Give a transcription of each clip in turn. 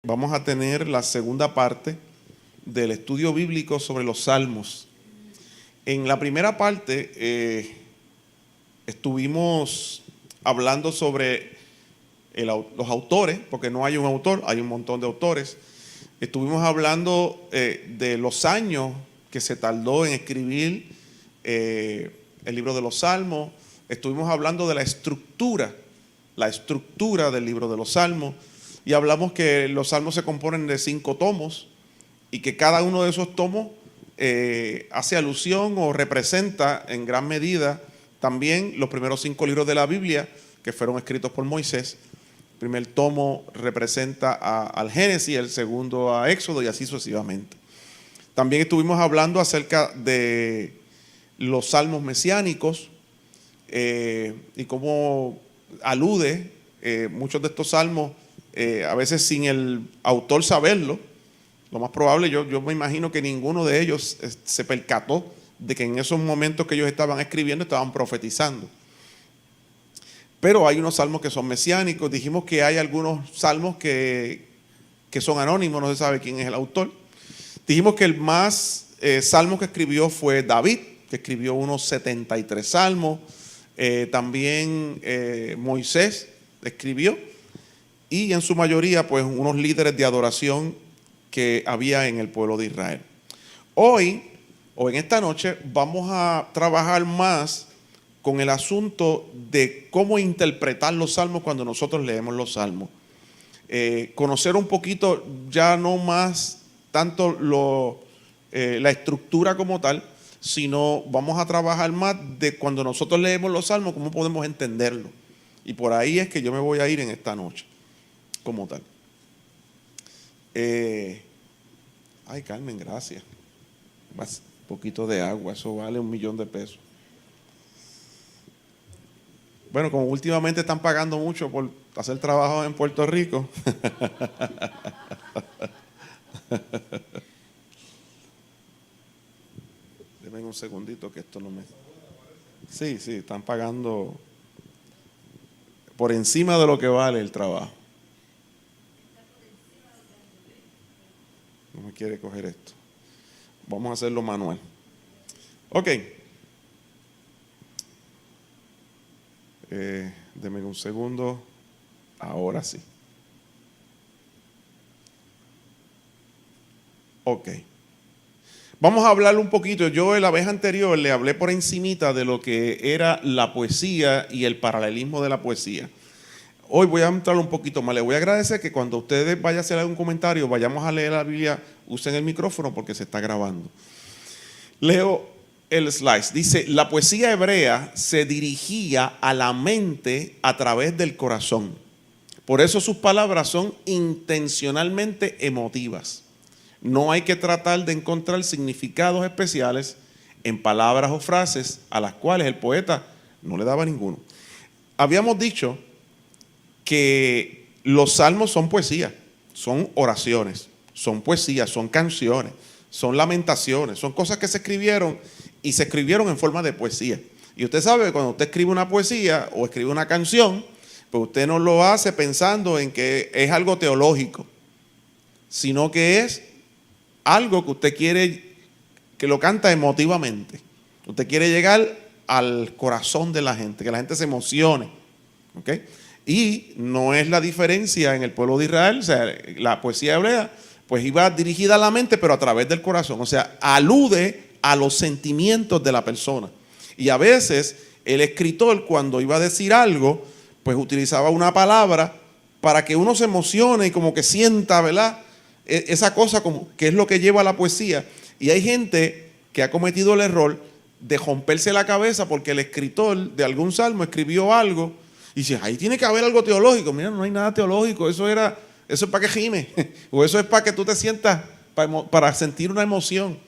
Vamos a tener la segunda parte del estudio bíblico sobre los salmos. En la primera parte estuvimos hablando sobre los autores, porque no hay un autor, hay un montón de autores. Estuvimos hablando de los años que se tardó en escribir el libro de los salmos. Estuvimos hablando de la estructura del libro de los salmos. Y hablamos que los salmos se componen de 5 tomos y que cada uno de esos tomos hace alusión o representa en gran medida también los primeros 5 libros de la Biblia que fueron escritos por Moisés. El primer tomo representa al Génesis, el segundo a Éxodo y así sucesivamente. También estuvimos hablando acerca de los salmos mesiánicos y cómo alude muchos de estos salmos a veces sin el autor saberlo. Lo más probable, yo me imagino que ninguno de ellos se percató de que en esos momentos que ellos estaban escribiendo estaban profetizando. Pero hay unos salmos que son mesiánicos. Dijimos que hay algunos salmos que son anónimos, no se sabe quién es el autor. Dijimos que el más salmo que escribió fue David, que escribió unos 73 salmos. También Moisés escribió. Y en su mayoría, pues, unos líderes de adoración que había en el pueblo de Israel. Hoy, o en esta noche, vamos a trabajar más con el asunto de cómo interpretar los salmos cuando nosotros leemos los salmos. Conocer un poquito, ya no más tanto la estructura como tal, sino vamos a trabajar más de cuando nosotros leemos los salmos, cómo podemos entenderlo. Y por ahí es que yo me voy a ir en esta noche como tal. Ay, Carmen, gracias. Más poquito de agua, eso vale $1,000,000. Bueno, como últimamente están pagando mucho por hacer trabajo en Puerto Rico. Denme un segundito que esto no me... Sí, están pagando por encima de lo que vale el trabajo. No me quiere coger esto. Vamos a hacerlo manual. Ok. Deme un segundo. Ahora sí. Ok. Vamos a hablar un poquito. Yo la vez anterior le hablé por encimita de lo que era la poesía y el paralelismo de la poesía. Hoy voy a entrar un poquito más. Les voy a agradecer que cuando ustedes vayan a hacer algún comentario, vayamos a leer la Biblia, usen el micrófono porque se está grabando. Leo el slide. Dice, la poesía hebrea se dirigía a la mente a través del corazón. Por eso sus palabras son intencionalmente emotivas. No hay que tratar de encontrar significados especiales en palabras o frases a las cuales el poeta no le daba ninguno. Habíamos dicho que los salmos son poesía, son oraciones, son poesías, son canciones, son lamentaciones, son cosas que se escribieron y se escribieron en forma de poesía. Y usted sabe que cuando usted escribe una poesía o escribe una canción, pues usted no lo hace pensando en que es algo teológico, sino que es algo que usted quiere, que lo canta emotivamente. Usted quiere llegar al corazón de la gente, que la gente se emocione. ¿Ok? Y no es la diferencia en el pueblo de Israel. O sea, la poesía hebrea pues iba dirigida a la mente, pero a través del corazón. O sea, alude a los sentimientos de la persona. Y a veces el escritor, cuando iba a decir algo, pues utilizaba una palabra para que uno se emocione y como que sienta, ¿verdad?, esa cosa como que es lo que lleva a la poesía. Y hay gente que ha cometido el error de romperse la cabeza porque el escritor de algún salmo escribió algo y dice, ahí tiene que haber algo teológico. Mira, no hay nada teológico, eso es para que gime, o eso es para que tú te sientas, para sentir una emoción.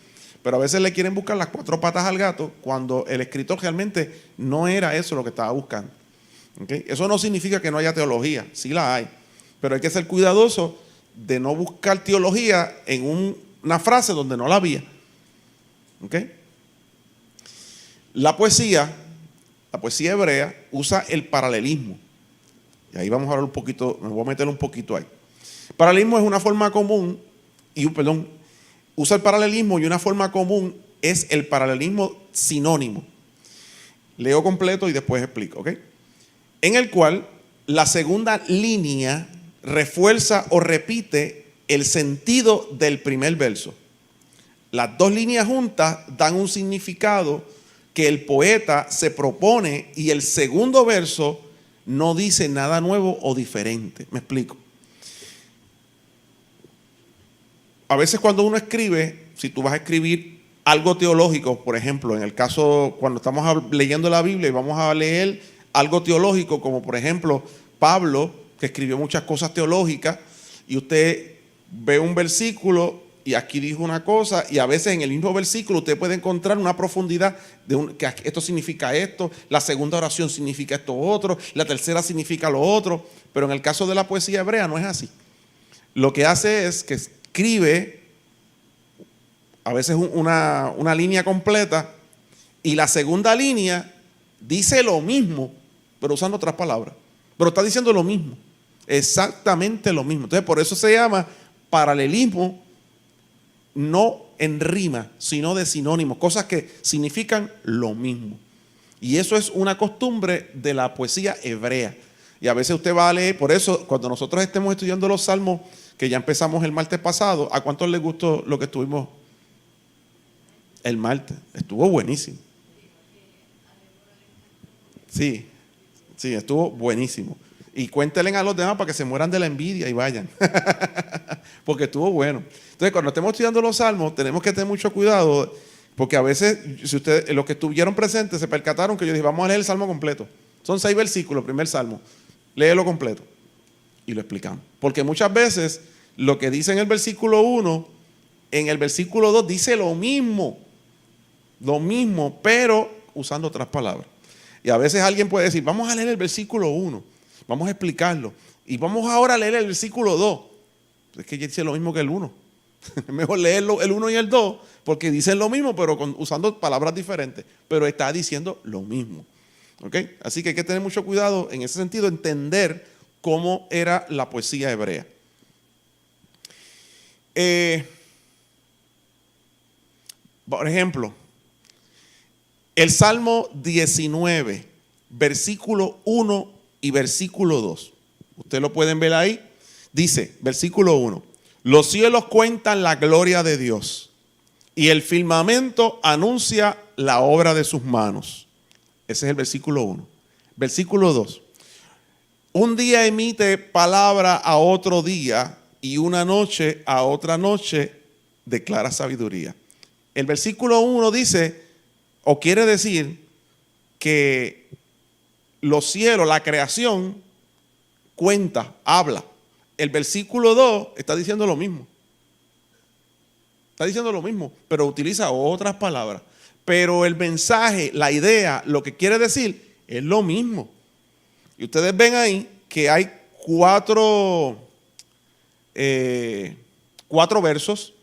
Pero a veces le quieren buscar las 4 patas al gato cuando el escritor realmente no era eso lo que estaba buscando. ¿Okay? Eso no significa que no haya teología, sí la hay, pero hay que ser cuidadoso de no buscar teología en una frase donde no la había. ¿Okay? La poesía hebrea usa el paralelismo. Y ahí vamos a hablar un poquito, me voy a meter un poquito ahí. Paralelismo es una forma común, usa el paralelismo y una forma común es el paralelismo sinónimo. Leo completo y después explico, ¿ok? En el cual la segunda línea refuerza o repite el sentido del primer verso. Las dos líneas juntas dan un significado que el poeta se propone y el segundo verso no dice nada nuevo o diferente. Me explico. A veces cuando uno escribe, si tú vas a escribir algo teológico, por ejemplo, en el caso cuando estamos leyendo la Biblia y vamos a leer algo teológico, como por ejemplo Pablo, que escribió muchas cosas teológicas, y usted ve un versículo y aquí dijo una cosa, y a veces en el mismo versículo usted puede encontrar una profundidad de que esto significa esto, la segunda oración significa esto otro, la tercera significa lo otro, pero en el caso de la poesía hebrea no es así. Lo que hace es que escribe a veces una línea completa y la segunda línea dice lo mismo, pero usando otras palabras, pero está diciendo lo mismo, exactamente lo mismo. Entonces por eso se llama paralelismo, no en rima, sino de sinónimos, cosas que significan lo mismo. Y eso es una costumbre de la poesía hebrea. Y a veces usted va a leer, por eso cuando nosotros estemos estudiando los salmos, que ya empezamos el martes pasado, ¿a cuántos les gustó lo que estuvimos el martes? Estuvo buenísimo. Sí, estuvo buenísimo. Y cuéntenle a los demás para que se mueran de la envidia y vayan. Porque estuvo bueno. Entonces, cuando estemos estudiando los salmos, tenemos que tener mucho cuidado, porque a veces, si ustedes, los que estuvieron presentes, se percataron que yo dije, vamos a leer el salmo completo. Son 6 versículos, primer salmo. Léelo completo. Y lo explicamos. Porque muchas veces, lo que dice en el versículo 1, en el versículo 2 dice lo mismo, pero usando otras palabras. Y a veces alguien puede decir, vamos a leer el versículo 1, vamos a explicarlo, y vamos ahora a leer el versículo 2. Es que dice lo mismo que el 1. Es mejor leerlo el 1 y el 2, porque dicen lo mismo, pero usando palabras diferentes, pero está diciendo lo mismo. ¿Okay? Así que hay que tener mucho cuidado en ese sentido, entender cómo era la poesía hebrea. Por ejemplo, el Salmo 19, versículo 1 y versículo 2. Ustedes lo pueden ver ahí. Dice, versículo 1, los cielos cuentan la gloria de Dios y el firmamento anuncia la obra de sus manos. Ese es el versículo 1. Versículo 2, un día emite palabra a otro día y una noche a otra noche declara sabiduría. El versículo 1 dice, o quiere decir que los cielos, la creación, cuenta, habla. El versículo 2 está diciendo lo mismo. Está diciendo lo mismo, pero utiliza otras palabras. Pero el mensaje, la idea, lo que quiere decir es lo mismo. Y ustedes ven ahí que hay cuatro versos.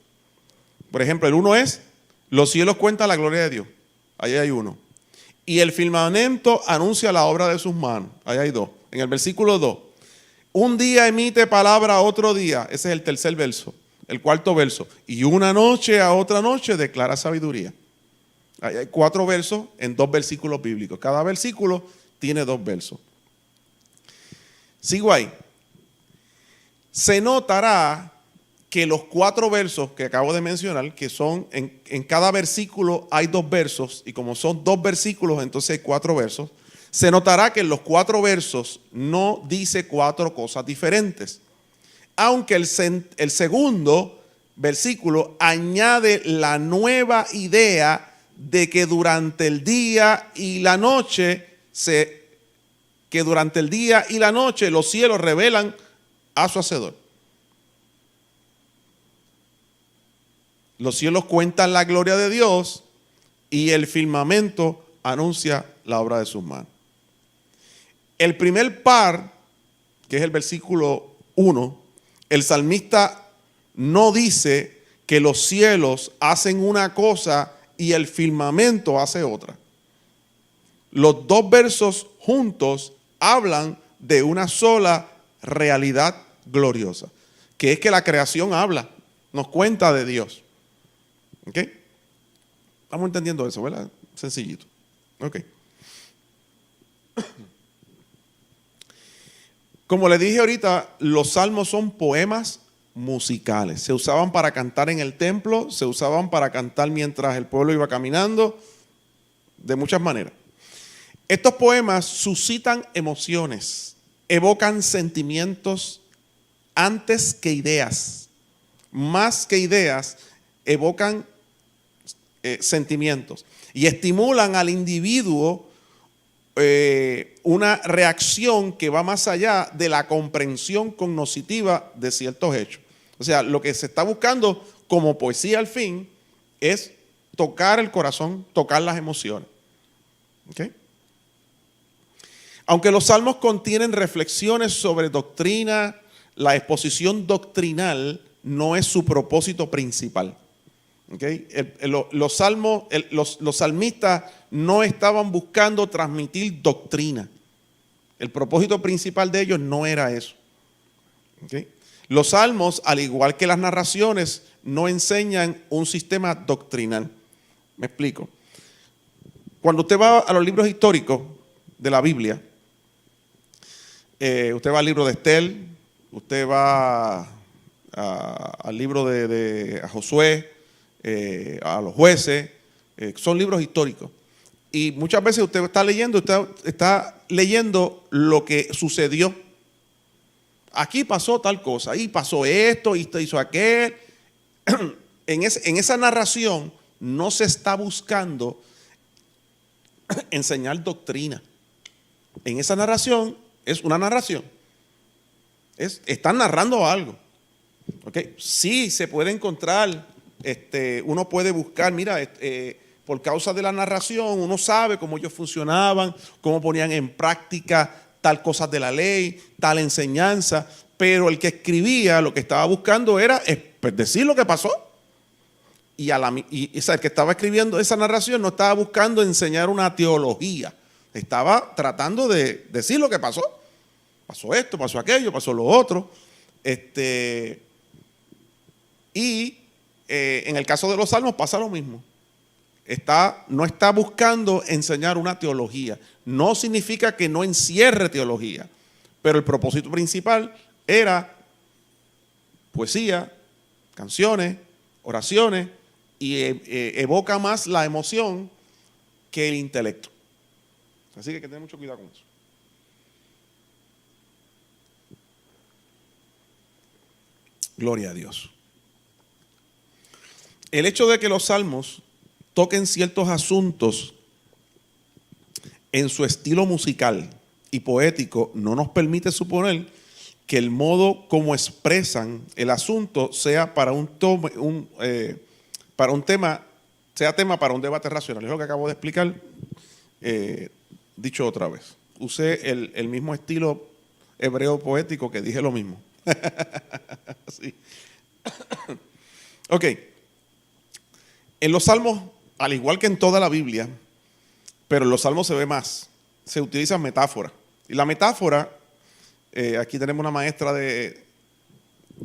Por ejemplo, el 1 es, los cielos cuentan la gloria de Dios. Ahí hay 1. Y el firmamento anuncia la obra de sus manos. Ahí hay 2. En el versículo 2. Un día emite palabra a otro día. Ese es el tercer verso. El cuarto verso. Y una noche a otra noche declara sabiduría. Ahí hay 4 versos en 2 versículos bíblicos. Cada versículo tiene 2 versos. Sigo ahí. Se notará que los 4 versos que acabo de mencionar, que son en cada versículo hay 2 versos, y como son 2 versículos, entonces hay 4 versos. Se notará que en los 4 versos no dice 4 cosas diferentes. Aunque el segundo versículo añade la nueva idea de que durante el día y la noche los cielos revelan a su Hacedor. Los cielos cuentan la gloria de Dios y el firmamento anuncia la obra de sus manos. El primer par, que es el versículo 1, el salmista no dice que los cielos hacen una cosa y el firmamento hace otra. Los 2 versos juntos hablan de una sola realidad gloriosa. que es que la creación habla, nos cuenta de Dios. ¿Ok? Estamos entendiendo eso, ¿verdad? Sencillito. Ok. Como le dije ahorita, los salmos son poemas musicales. Se usaban para cantar en el templo, se usaban para cantar mientras el pueblo iba caminando, de muchas maneras. Estos poemas suscitan emociones, evocan sentimientos antes que ideas. Más que ideas, evocan sentimientos y estimulan al individuo una reacción que va más allá de la comprensión cognitiva de ciertos hechos. O sea, lo que se está buscando como poesía al fin es tocar el corazón, tocar las emociones. ¿Okay? Aunque los salmos contienen reflexiones sobre doctrina, la exposición doctrinal no es su propósito principal. ¿Okay? Los salmistas no estaban buscando transmitir doctrina. El propósito principal de ellos no era eso. ¿Okay? Los salmos, al igual que las narraciones, no enseñan un sistema doctrinal. Me explico. Cuando usted va a los libros históricos de la Biblia, usted va al libro de Estel, usted va al libro de Josué, a los jueces, son libros históricos. Y muchas veces usted está leyendo lo que sucedió. Aquí pasó tal cosa, ahí pasó esto, y esto hizo aquel. En esa narración no se está buscando enseñar doctrina. En esa narración es una narración. Están narrando algo. ¿Okay? Sí, se puede encontrar, uno puede buscar, mira, por causa de la narración, uno sabe cómo ellos funcionaban, cómo ponían en práctica tal cosa de la ley, tal enseñanza, pero el que escribía lo que estaba buscando era decir lo que pasó. Y el que estaba escribiendo esa narración no estaba buscando enseñar una teología, estaba tratando de decir lo que pasó. Pasó esto, pasó aquello, pasó lo otro. Y en el caso de los salmos pasa lo mismo. No está buscando enseñar una teología. No significa que no encierre teología, pero el propósito principal era poesía, canciones, oraciones, y evoca más la emoción que el intelecto. Así que hay que tener mucho cuidado con eso. Gloria a Dios. El hecho de que los salmos toquen ciertos asuntos en su estilo musical y poético no nos permite suponer que el modo como expresan el asunto sea para tema para un debate racional. Es lo que acabo de explicar, dicho otra vez. Usé el mismo estilo hebreo poético que dije lo mismo. Sí. Ok. En los salmos, al igual que en toda la Biblia, pero en los salmos se ve más, se utilizan metáforas. Y la metáfora, aquí tenemos una maestra de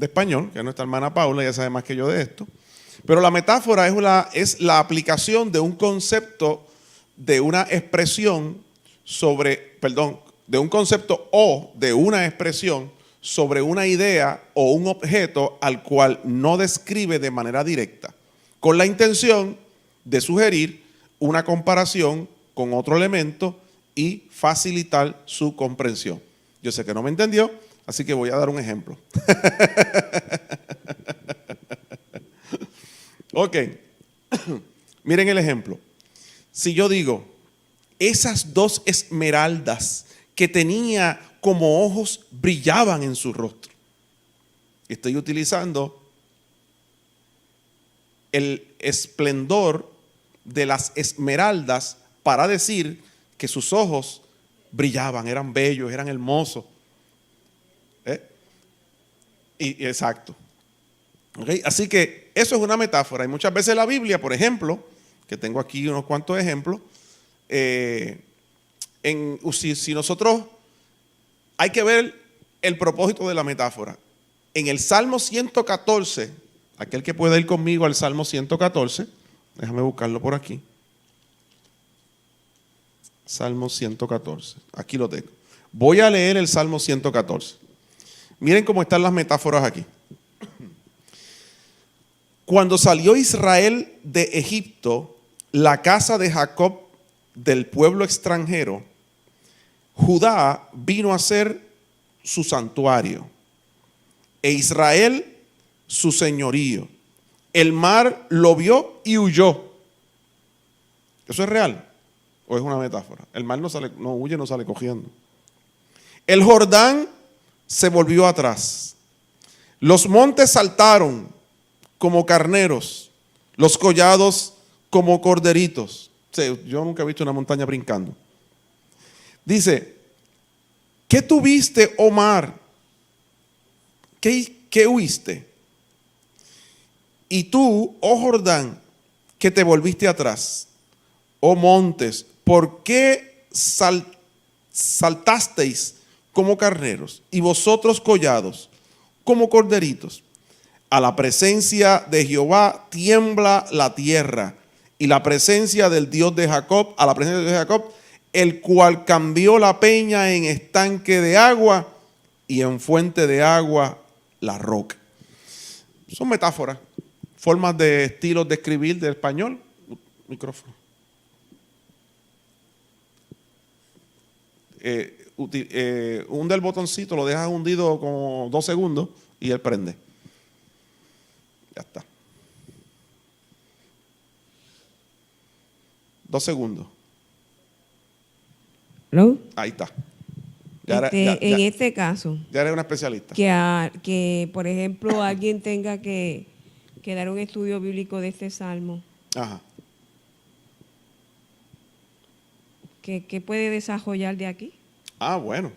español, que es nuestra hermana Paula, ya sabe más que yo de esto. Pero la metáfora es la aplicación de un concepto, de una expresión de un concepto o de una expresión sobre una idea o un objeto al cual no describe de manera directa, con la intención de sugerir una comparación con otro elemento y facilitar su comprensión. Yo sé que no me entendió, así que voy a dar un ejemplo. Ok, miren el ejemplo. Si yo digo, esas dos esmeraldas que tenía como ojos brillaban en su rostro, estoy utilizando el esplendor de las esmeraldas para decir que sus ojos brillaban, eran bellos, eran hermosos. Exacto. ¿Okay? Así que eso es una metáfora. Y muchas veces la Biblia, por ejemplo, que tengo aquí unos cuantos ejemplos, si nosotros hay que ver el propósito de la metáfora. En el Salmo 114, aquel que pueda ir conmigo al Salmo 114, déjame buscarlo por aquí. Salmo 114, aquí lo tengo. Voy a leer el Salmo 114. Miren cómo están las metáforas aquí. Cuando salió Israel de Egipto, la casa de Jacob del pueblo extranjero, Judá vino a ser su santuario, e Israel su señorío. El mar lo vio y huyó. ¿Eso es real o es una metáfora? El mar no huye, no sale cogiendo. El Jordán se volvió atrás. Los montes saltaron como carneros, los collados como corderitos. Yo nunca he visto una montaña brincando. Dice, ¿qué tuviste, oh mar? ¿Qué huiste? Y tú, oh Jordán, que te volviste atrás. Oh montes, ¿por qué saltasteis como carneros? Y vosotros collados como corderitos. A la presencia de Jehová tiembla la tierra, y la presencia del Dios de Jacob, a la presencia del Dios de Jacob, el cual cambió la peña en estanque de agua y en fuente de agua la roca. Son metáforas, formas de estilos de escribir del español. Micrófono. Hunde el botoncito, lo dejas hundido como 2 segundos y él prende. Ya está. 2 segundos. ¿Hello? Ahí está. En este caso, ya eres una especialista. Que por ejemplo, alguien tenga que dar un estudio bíblico de este salmo. Ajá. ¿Qué puede desarrollar de aquí? Bueno.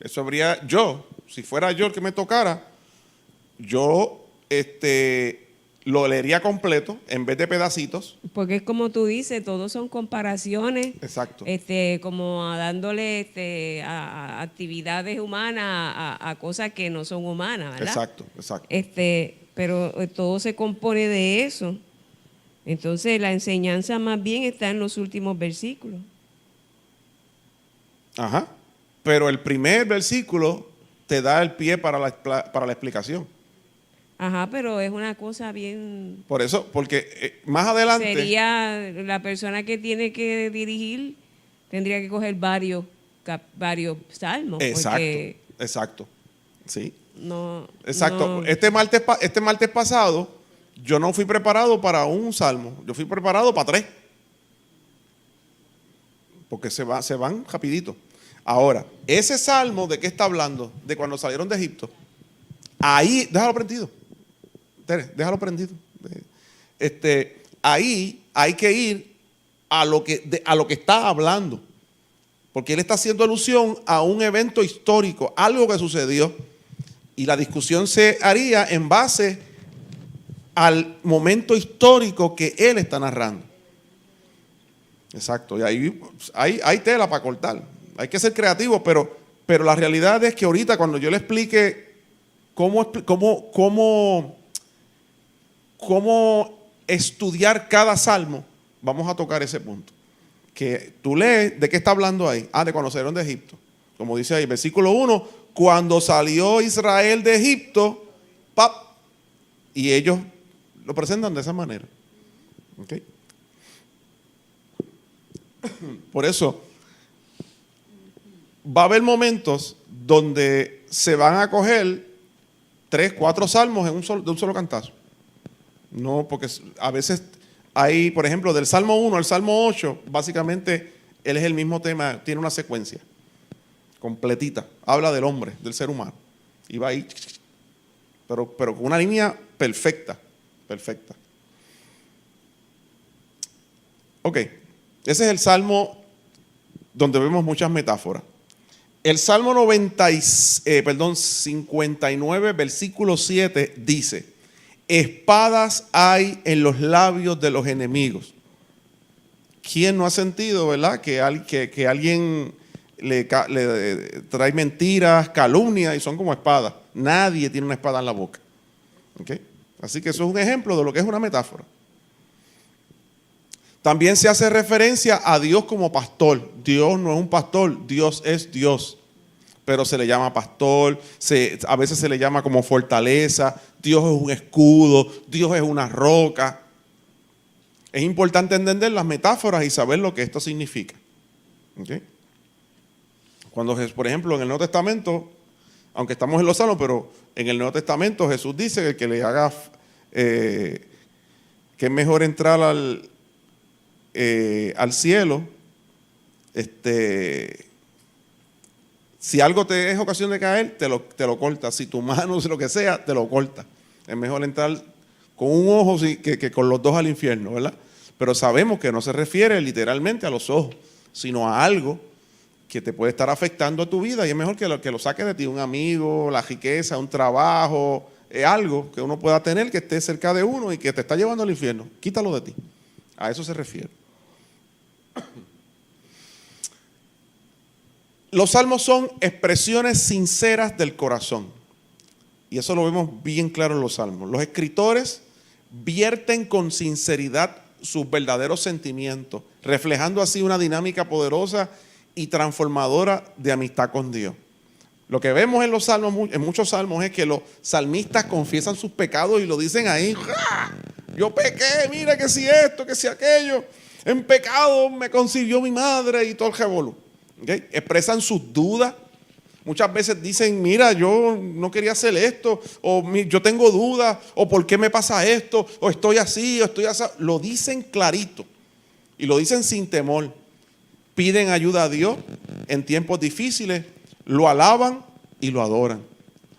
Eso habría, si fuera yo el que me tocara, yo lo leería completo en vez de pedacitos. Porque es como tú dices, todos son comparaciones. Exacto. Como dándole a actividades humanas a cosas que no son humanas, ¿verdad? Exacto, exacto. Pero todo se compone de eso. Entonces la enseñanza más bien está en los últimos versículos. Ajá. Pero el primer versículo te da el pie para la explicación. Ajá, pero es una cosa bien... Por eso, porque más adelante... Sería la persona que tiene que dirigir, tendría que coger varios salmos. Exacto, exacto. Sí. No, exacto. No. Este martes pasado, yo no fui preparado para un salmo, yo fui preparado para 3. Porque se van rapidito. Ahora, ese salmo, ¿de qué está hablando? De cuando salieron de Egipto. Ahí, déjalo prendido. Déjalo prendido. Ahí hay que ir a lo que está hablando. Porque él está haciendo alusión a un evento histórico, algo que sucedió. Y la discusión se haría en base al momento histórico que él está narrando. Exacto. Y ahí hay tela para cortar. Hay que ser creativo, pero la realidad es que ahorita cuando yo le explique cómo estudiar cada salmo, vamos a tocar ese punto. Que tú lees, ¿de qué está hablando ahí? De cuando salieron de Egipto. Como dice ahí, versículo 1, cuando salió Israel de Egipto, y ellos lo presentan de esa manera. ¿Okay? Por eso, va a haber momentos donde se van a coger 3, 4 salmos de un solo cantazo. No, porque a veces hay, por ejemplo, del Salmo 1 al Salmo 8, básicamente él es el mismo tema, tiene una secuencia completita. Habla del hombre, del ser humano. Y va ahí, pero con una línea perfecta. Ok, ese es el Salmo donde vemos muchas metáforas. El Salmo 59, versículo 7 dice: espadas hay en los labios de los enemigos. ¿Quién no ha sentido, verdad, que alguien le trae mentiras, calumnias y son como espadas. Nadie tiene una espada en la boca. ¿Okay? Así que eso es un ejemplo de lo que es una metáfora. También se hace referencia a Dios como pastor. Dios no es un pastor, Dios es Dios. Pero se le llama pastor, a veces se le llama como fortaleza, Dios es un escudo, Dios es una roca. Es importante entender las metáforas y saber lo que esto significa. ¿Okay? Cuando, por ejemplo, en el Nuevo Testamento, aunque estamos en los Salmos, pero en el Nuevo Testamento Jesús dice que el que le haga, que es mejor entrar al cielo, si algo te es ocasión de caer, te lo corta. Si tu mano, si lo que sea, te lo corta. Es mejor entrar con un ojo que con los dos al infierno, ¿verdad? Pero sabemos que no se refiere literalmente a los ojos, sino a algo que te puede estar afectando a tu vida y es mejor que lo saques de ti, un amigo, la riqueza, un trabajo, algo que uno pueda tener que esté cerca de uno y que te está llevando al infierno. Quítalo de ti. A eso se refiere. Los salmos son expresiones sinceras del corazón. Y eso lo vemos bien claro en los salmos. Los escritores vierten con sinceridad sus verdaderos sentimientos, reflejando así una dinámica poderosa y transformadora de amistad con Dios. Lo que vemos en los salmos, en muchos salmos, es que los salmistas confiesan sus pecados y lo dicen ahí. ¡Ah! Yo pequé, mira que si esto, que si aquello. En pecado me concibió mi madre y todo el revolú. ¿Okay? Expresan sus dudas. Muchas veces dicen, mira, yo no quería hacer esto, o yo tengo dudas, o por qué me pasa esto, o estoy así, o estoy así. Lo dicen clarito y lo dicen sin temor. Piden ayuda a Dios en tiempos difíciles, lo alaban y lo adoran.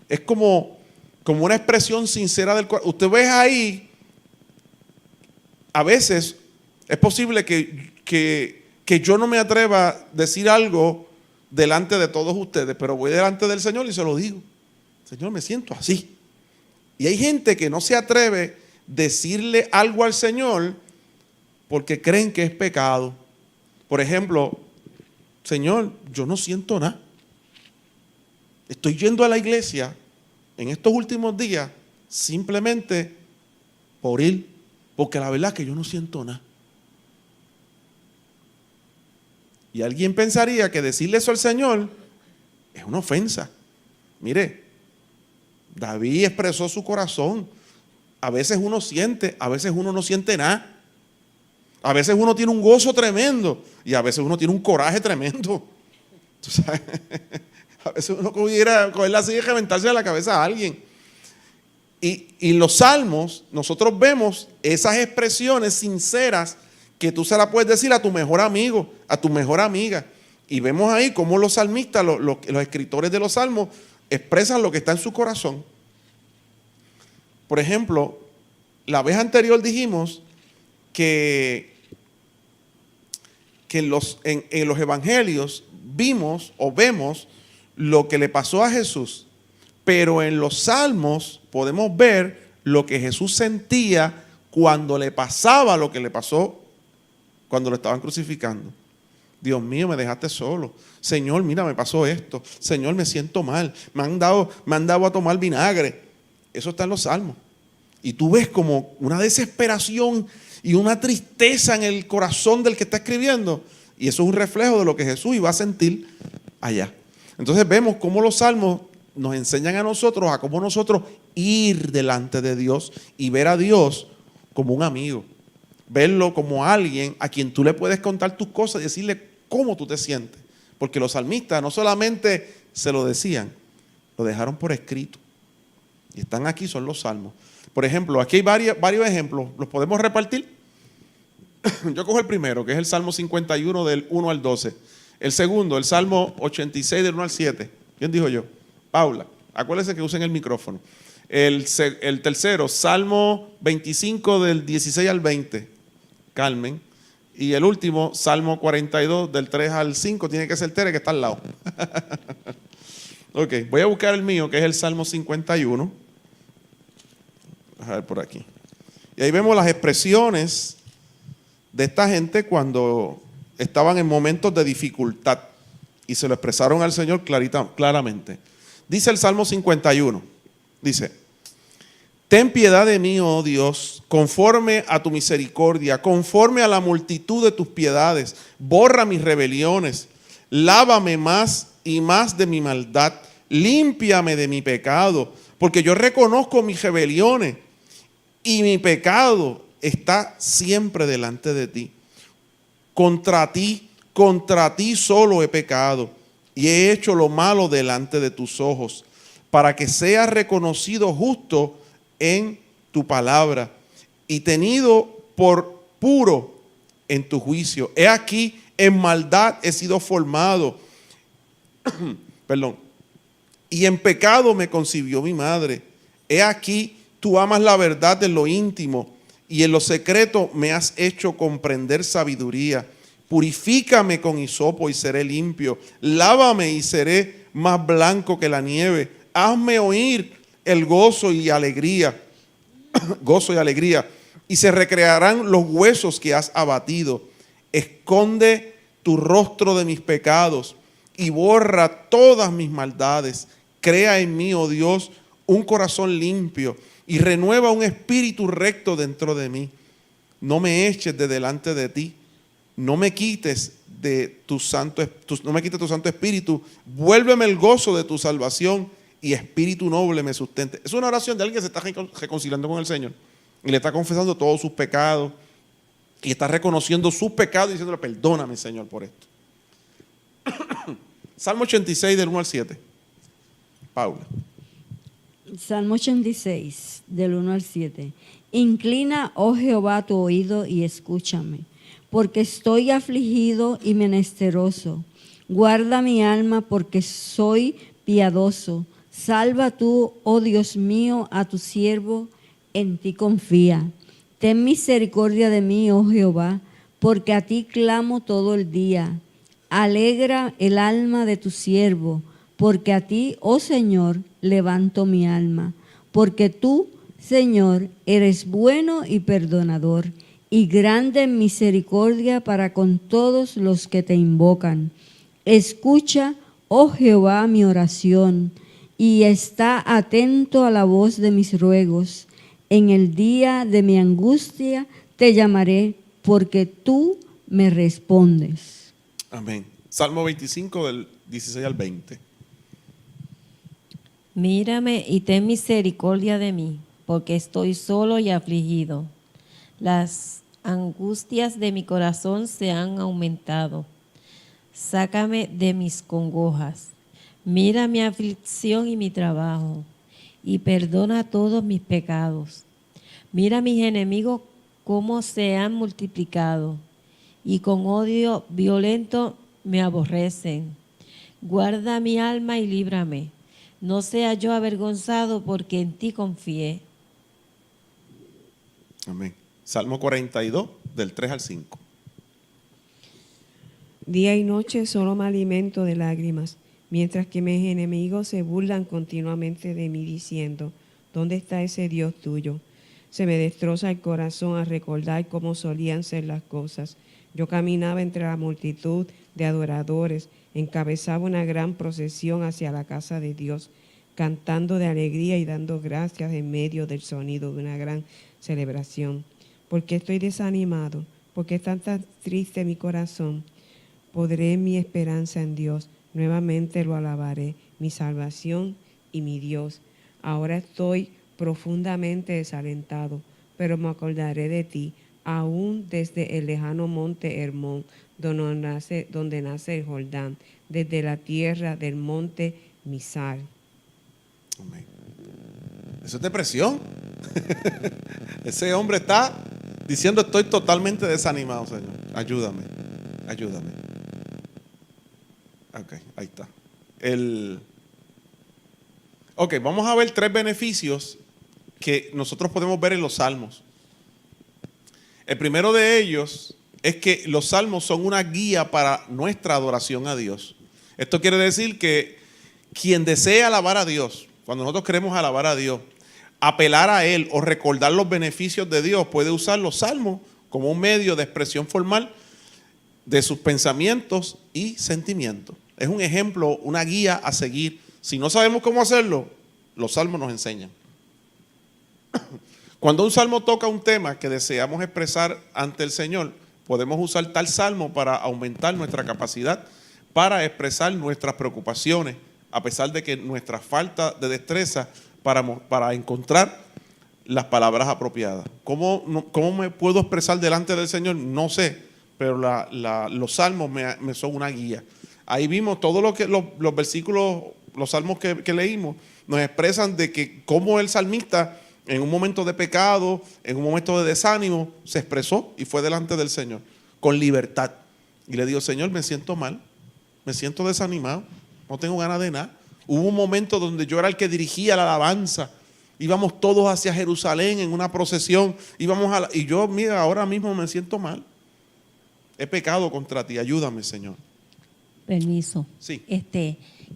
Es como una expresión sincera del corazón. Usted ve ahí, a veces es posible que yo no me atreva a decir algo delante de todos ustedes, pero voy delante del Señor y se lo digo. Señor, me siento así. Y hay gente que no se atreve a decirle algo al Señor porque creen que es pecado. Por ejemplo, Señor, yo no siento nada. Estoy yendo a la iglesia en estos últimos días simplemente por ir, porque la verdad es que yo no siento nada. Y alguien pensaría que decirle eso al Señor es una ofensa. Mire, David expresó su corazón. A veces uno siente, a veces uno no siente nada. A veces uno tiene un gozo tremendo y a veces uno tiene un coraje tremendo. ¿Tú sabes? A veces uno pudiera coger la silla y reventarse a la cabeza a alguien. Y en los salmos nosotros vemos esas expresiones sinceras que tú se las puedes decir a tu mejor amigo, a tu mejor amiga. Y vemos ahí cómo los salmistas, los escritores de los salmos, expresan lo que está en su corazón. Por ejemplo, la vez anterior dijimos que en los evangelios vemos lo que le pasó a Jesús, pero en los salmos podemos ver lo que Jesús sentía cuando le pasaba lo que le pasó cuando lo estaban crucificando. Dios mío, me dejaste solo. Señor, mira, me pasó esto. Señor, me siento mal. Me han dado a tomar vinagre. Eso está en los salmos. Y tú ves como una desesperación y una tristeza en el corazón del que está escribiendo. Y eso es un reflejo de lo que Jesús iba a sentir allá. Entonces vemos cómo los salmos nos enseñan a nosotros a cómo nosotros ir delante de Dios y ver a Dios como un amigo. Verlo como alguien a quien tú le puedes contar tus cosas y decirle cómo tú te sientes. Porque los salmistas no solamente se lo decían, lo dejaron por escrito. Y están aquí, son los salmos. Por ejemplo, aquí hay varios ejemplos. ¿Los podemos repartir? Yo cojo el primero, que es el Salmo 51 del 1 al 12. El segundo, el Salmo 86 del 1 al 7. ¿Quién dijo yo? Paula. Acuérdense que usen el micrófono. El tercero, Salmo 25 del 16 al 20. Carmen. Y el último, Salmo 42 del 3 al 5. Tiene que ser Tere, que está al lado. Ok, voy a buscar el mío, que es el Salmo 51. A ver por aquí. Y ahí vemos las expresiones de esta gente cuando estaban en momentos de dificultad. Y se lo expresaron al Señor claramente. Dice el Salmo 51, dice: ten piedad de mí, oh Dios, conforme a tu misericordia, conforme a la multitud de tus piedades. Borra mis rebeliones, lávame más y más de mi maldad, límpiame de mi pecado, porque yo reconozco mis rebeliones y mi pecado está siempre delante de ti. Contra ti solo he pecado y he hecho lo malo delante de tus ojos, para que seas reconocido justo en tu palabra y tenido por puro en tu juicio. He aquí, en maldad he sido formado, perdón, y en pecado me concibió mi madre. He aquí, tú amas la verdad en lo íntimo, y en lo secreto me has hecho comprender sabiduría. Purifícame con hisopo y seré limpio. Lávame y seré más blanco que la nieve. Hazme oír el gozo y alegría. Gozo y alegría. Y se recrearán los huesos que has abatido. Esconde tu rostro de mis pecados y borra todas mis maldades. Crea en mí, oh Dios, un corazón limpio y renueva un espíritu recto dentro de mí. No me eches de delante de ti. No me quites tu santo espíritu. Vuélveme el gozo de tu salvación y espíritu noble me sustente. Es una oración de alguien que se está reconciliando con el Señor y le está confesando todos sus pecados y está reconociendo sus pecados y diciéndole: perdóname, Señor, por esto. Salmo 86 del 1 al 7. Paula. Salmo 86 del 1 al 7. Inclina, oh Jehová, tu oído y escúchame, porque estoy afligido y menesteroso. Guarda mi alma, porque soy piadoso. Salva tú, oh Dios mío, a tu siervo, en ti confía. Ten misericordia de mí, oh Jehová, porque a ti clamo todo el día. Alegra el alma de tu siervo, porque a ti, oh Señor, levanto mi alma. Porque tú, Señor, eres bueno y perdonador, y grande en misericordia para con todos los que te invocan. Escucha, oh Jehová, mi oración, y está atento a la voz de mis ruegos. En el día de mi angustia te llamaré, porque tú me respondes. Amén. Salmo 25 del 16 al 20. Mírame y ten misericordia de mí, porque estoy solo y afligido. Las angustias de mi corazón se han aumentado. Sácame de mis congojas. Mira mi aflicción y mi trabajo, y perdona todos mis pecados. Mira mis enemigos cómo se han multiplicado, y con odio violento me aborrecen. Guarda mi alma y líbrame. No sea yo avergonzado, porque en ti confié. Amén. Salmo 42 del 3 al 5. Día y noche solo me alimento de lágrimas, mientras que mis enemigos se burlan continuamente de mí diciendo: ¿dónde está ese Dios tuyo? Se me destroza el corazón al recordar cómo solían ser las cosas. Yo caminaba entre la multitud de adoradores, encabezaba una gran procesión hacia la casa de Dios, cantando de alegría y dando gracias en medio del sonido de una gran celebración. ¿Por qué estoy desanimado? ¿Por qué está tan triste mi corazón? Podré mi esperanza en Dios, nuevamente lo alabaré, mi salvación y mi Dios. Ahora estoy profundamente desalentado, pero me acordaré de ti, aún desde el lejano monte Hermón, donde nace el Jordán, desde la tierra del monte Misar. Amén. Eso es depresión. Ese hombre está diciendo: estoy totalmente desanimado, Señor. Ayúdame, ayúdame. Ok, ahí está. Ok, vamos a ver 3 beneficios que nosotros podemos ver en los salmos. El primero de ellos es que los salmos son una guía para nuestra adoración a Dios. Esto quiere decir que quien desea alabar a Dios, cuando nosotros queremos alabar a Dios, apelar a Él o recordar los beneficios de Dios, puede usar los salmos como un medio de expresión formal de sus pensamientos y sentimientos. Es un ejemplo, una guía a seguir. Si no sabemos cómo hacerlo, los salmos nos enseñan. Cuando un salmo toca un tema que deseamos expresar ante el Señor, podemos usar tal salmo para aumentar nuestra capacidad para expresar nuestras preocupaciones, a pesar de que nuestra falta de destreza para encontrar las palabras apropiadas. ¿Cómo me puedo expresar delante del Señor? No sé, pero los salmos me son una guía. Ahí vimos todo lo que los versículos, los salmos que leímos, nos expresan de que cómo el salmista en un momento de pecado, en un momento de desánimo, se expresó y fue delante del Señor con libertad. Y le dijo: Señor, me siento mal, me siento desanimado, no tengo ganas de nada. Hubo un momento donde yo era el que dirigía la alabanza. Íbamos todos hacia Jerusalén en una procesión. Y yo, mira, ahora mismo me siento mal. He pecado contra ti, ayúdame, Señor. Permiso. Sí.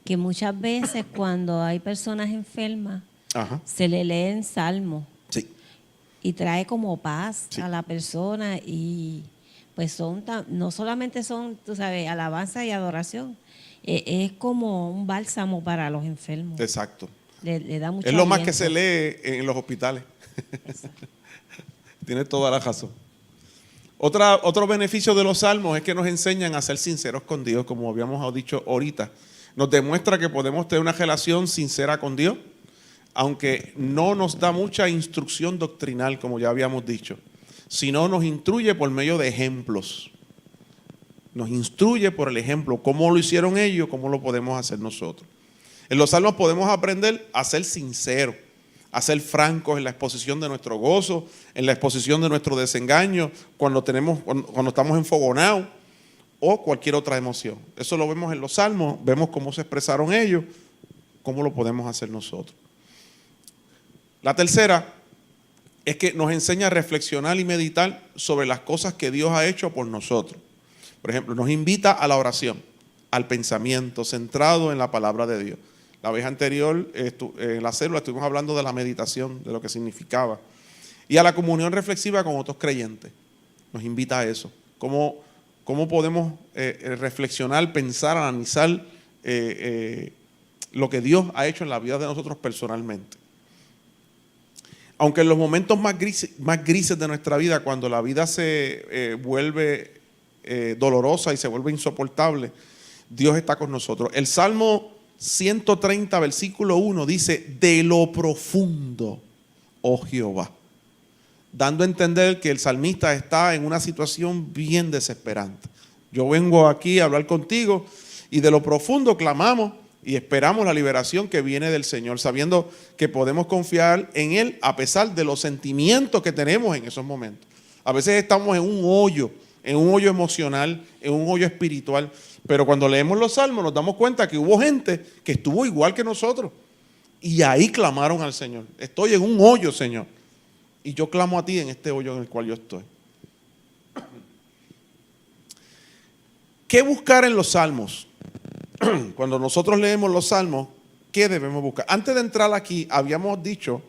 Que muchas veces cuando hay personas enfermas, Ajá. se le leen salmos. Sí. Y trae como paz Sí. a la persona, y pues no solamente son, tú sabes, alabanza y adoración, es como un bálsamo para los enfermos. Exacto. Le da mucho Es lo más aliento. que se lee en los hospitales. Tiene toda la razón. Otro beneficio de los salmos es que nos enseñan a ser sinceros con Dios, como habíamos dicho ahorita. Nos demuestra que podemos tener una relación sincera con Dios, aunque no nos da mucha instrucción doctrinal, como ya habíamos dicho, sino nos instruye por medio de ejemplos. Nos instruye por el ejemplo, cómo lo hicieron ellos, cómo lo podemos hacer nosotros. En los salmos podemos aprender a ser sinceros, a ser francos en la exposición de nuestro gozo, en la exposición de nuestro desengaño, cuando estamos enfogonados o cualquier otra emoción. Eso lo vemos en los salmos, vemos cómo se expresaron ellos, cómo lo podemos hacer nosotros. La tercera es que nos enseña a reflexionar y meditar sobre las cosas que Dios ha hecho por nosotros. Por ejemplo, nos invita a la oración, al pensamiento centrado en la palabra de Dios. La vez anterior, en la célula, estuvimos hablando de la meditación, de lo que significaba. Y a la comunión reflexiva con otros creyentes. Nos invita a eso. ¿Cómo podemos reflexionar, pensar, analizar lo que Dios ha hecho en la vida de nosotros personalmente? Aunque en los momentos más grises de nuestra vida, cuando la vida se vuelve dolorosa y se vuelve insoportable, Dios está con nosotros. El Salmo 130, versículo 1 dice: de lo profundo, oh Jehová, dando a entender que el salmista está en una situación bien desesperante. Yo vengo aquí a hablar contigo y de lo profundo clamamos y esperamos la liberación que viene del Señor, sabiendo que podemos confiar en Él a pesar de los sentimientos que tenemos en esos momentos. A veces estamos en un hoyo emocional, en un hoyo espiritual, pero cuando leemos los salmos nos damos cuenta que hubo gente que estuvo igual que nosotros y ahí clamaron al Señor: estoy en un hoyo, Señor, y yo clamo a ti en este hoyo en el cual yo estoy. ¿Qué buscar en los salmos? Cuando nosotros leemos los salmos, ¿qué debemos buscar? Antes de entrar aquí, habíamos dicho,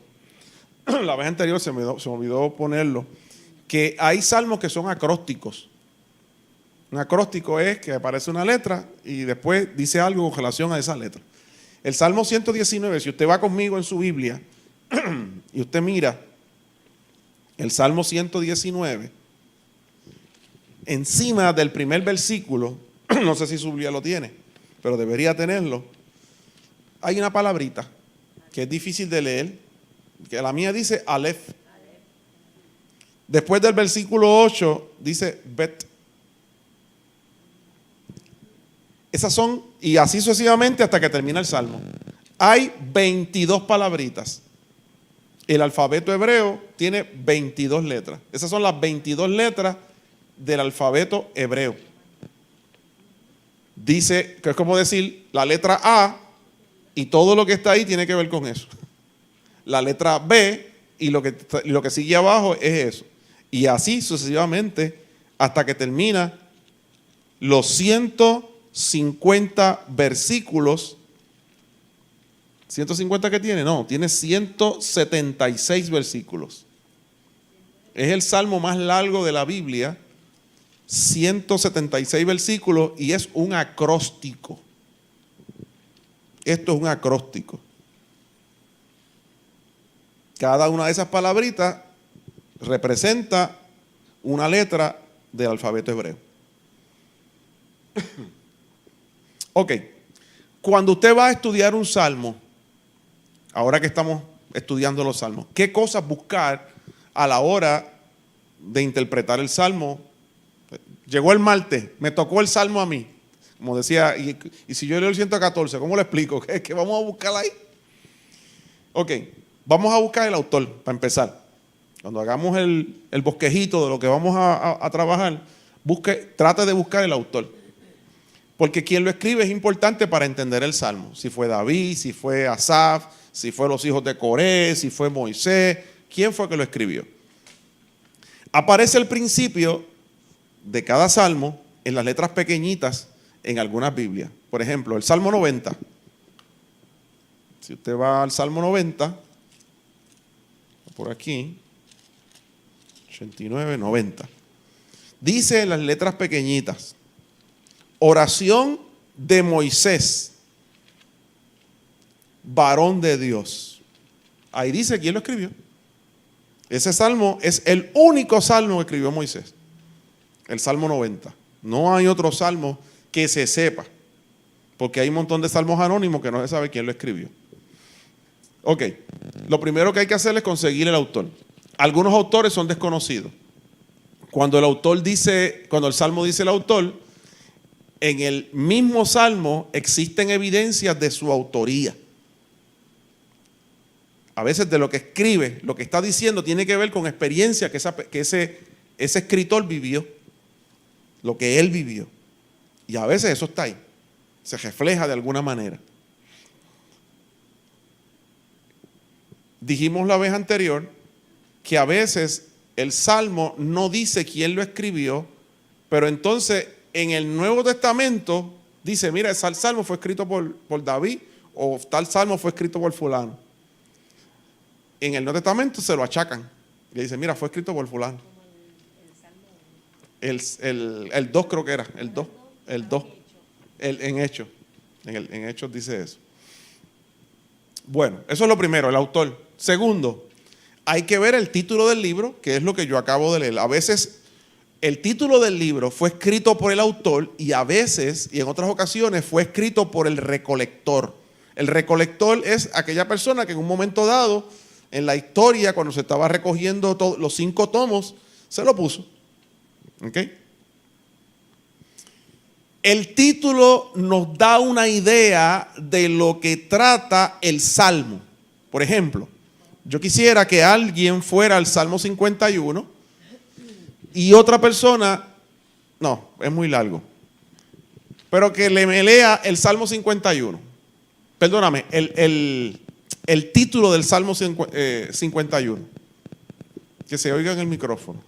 la vez anterior se me olvidó ponerlo, que hay salmos que son acrósticos. Un acróstico es que aparece una letra y después dice algo con relación a esa letra. El Salmo 119, si usted va conmigo en su Biblia y usted mira el Salmo 119, encima del primer versículo, no sé si su Biblia lo tiene, pero debería tenerlo, hay una palabrita que es difícil de leer, que la mía dice Aleph. Después del versículo 8 dice Bet. Esas son, y así sucesivamente hasta que termina el Salmo. Hay 22 palabritas. El alfabeto hebreo tiene 22 letras. Esas son las 22 letras del alfabeto hebreo. Dice, que es como decir la letra A y todo lo que está ahí tiene que ver con eso. La letra B y lo que sigue abajo es eso. Y así sucesivamente hasta que termina los 150 versículos. ¿150 que tiene? No, tiene 176 versículos. Es el salmo más largo de la Biblia, 176 versículos, y es un acróstico. Esto es un acróstico. Cada una de esas palabritas representa una letra del alfabeto hebreo. Ok, cuando usted va a estudiar un salmo, ahora que estamos estudiando los salmos, ¿qué cosas buscar a la hora de interpretar el salmo? Llegó el martes, me tocó el salmo a mí. Como decía, y si yo leo el 114, ¿cómo lo explico? ¿Qué vamos a buscar ahí? Ok, vamos a buscar el autor, para empezar. Cuando hagamos el bosquejito de lo que vamos a trabajar, trate de buscar el autor. Porque quien lo escribe es importante para entender el salmo. Si fue David, si fue Asaf, si fue los hijos de Coré, si fue Moisés, ¿quién fue que lo escribió? Aparece el principio de cada salmo en las letras pequeñitas en algunas Biblias. Por ejemplo, el Salmo 90. Si usted va al Salmo 90, por aquí, 89, 90. Dice en las letras pequeñitas, oración de Moisés, varón de Dios. Ahí dice quién lo escribió. Ese salmo es el único salmo que escribió Moisés. El Salmo 90. No hay otro salmo que se sepa, porque hay un montón de salmos anónimos que no se sabe quién lo escribió. Ok, lo primero que hay que hacer es conseguir el autor. Algunos autores son desconocidos. Cuando el salmo dice el autor, en el mismo salmo existen evidencias de su autoría. A veces de lo que escribe, lo que está diciendo tiene que ver con experiencia que ese escritor vivió, lo que él vivió. Y a veces eso está ahí, se refleja de alguna manera. Dijimos la vez anterior que a veces el salmo no dice quién lo escribió, pero entonces en el Nuevo Testamento dice, mira, tal salmo fue escrito por David o tal salmo fue escrito por fulano. En el Nuevo Testamento se lo achacan. Le dicen, mira, fue escrito por fulano. El 2 creo que era, el 2. En Hechos. En Hechos dice eso. Bueno, eso es lo primero, el autor. Segundo, hay que ver el título del libro, que es lo que yo acabo de leer. A veces el título del libro fue escrito por el autor y a veces, y en otras ocasiones, fue escrito por el recolector. El recolector es aquella persona que en un momento dado, en la historia, cuando se estaba recogiendo los 5 tomos, se lo puso. ¿Ok? El título nos da una idea de lo que trata el Salmo. Por ejemplo, yo quisiera que alguien fuera al Salmo 51 y otra persona, no, es muy largo, pero que me lea el Salmo 51. Perdóname, el título del Salmo 51. Que se oiga en el micrófono.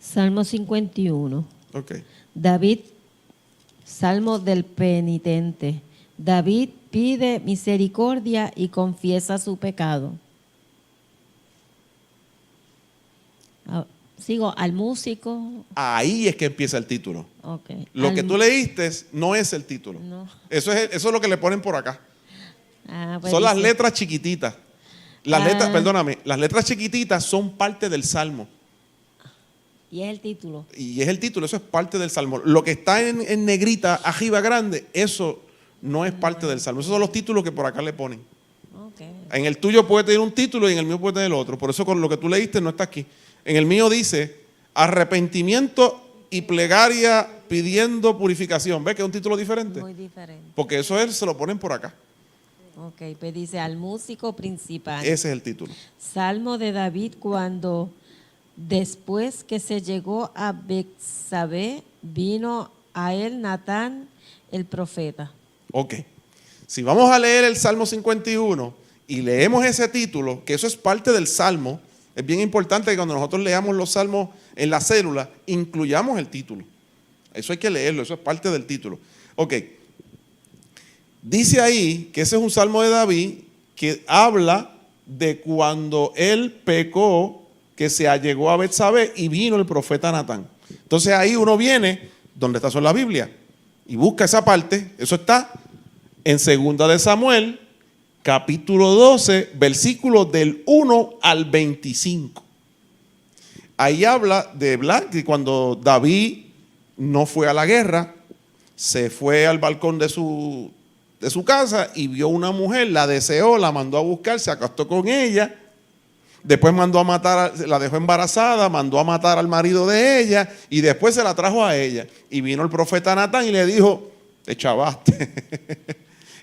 Salmo 51. Ok. David, Salmo del penitente. David pide misericordia y confiesa su pecado. Sigo, al músico. Ahí es que empieza el título. Okay. Lo que tú leíste no es el título. No. Eso es lo que le ponen por acá. Pues son las dice, letras chiquititas. Las letras chiquititas son parte del Salmo. Y es el título. Y es el título, eso es parte del Salmo. Lo que está en negrita, arriba grande, eso no es parte del Salmo. Esos son los títulos que por acá le ponen. Okay. En el tuyo puede tener un título y en el mío puede tener otro. Por eso con lo que tú leíste no está aquí. En el mío dice arrepentimiento y plegaria pidiendo purificación. ¿Ves que es un título diferente? Muy diferente. Porque eso se lo ponen por acá. Ok, pues dice al músico principal. Ese es el título. Salmo de David cuando después que se llegó a Betsabé, vino a él Natán el profeta. Ok. Si vamos a leer el Salmo 51 y leemos ese título, que eso es parte del Salmo, es bien importante que cuando nosotros leamos los salmos en la célula, incluyamos el título. Eso hay que leerlo, eso es parte del título. Ok. Dice ahí que ese es un salmo de David que habla de cuando él pecó, que se allegó a Betsabé y vino el profeta Natán. Entonces ahí uno viene, donde está en la Biblia, y busca esa parte. Eso está En 2 de Samuel, capítulo 12, versículos del 1 al 25. Ahí habla de que cuando David no fue a la guerra, se fue al balcón de su casa y vio una mujer, la deseó, la mandó a buscar, se acostó con ella. Después mandó a matar, la dejó embarazada, mandó a matar al marido de ella y después se la trajo a ella. Y vino el profeta Natán y le dijo, te chavaste.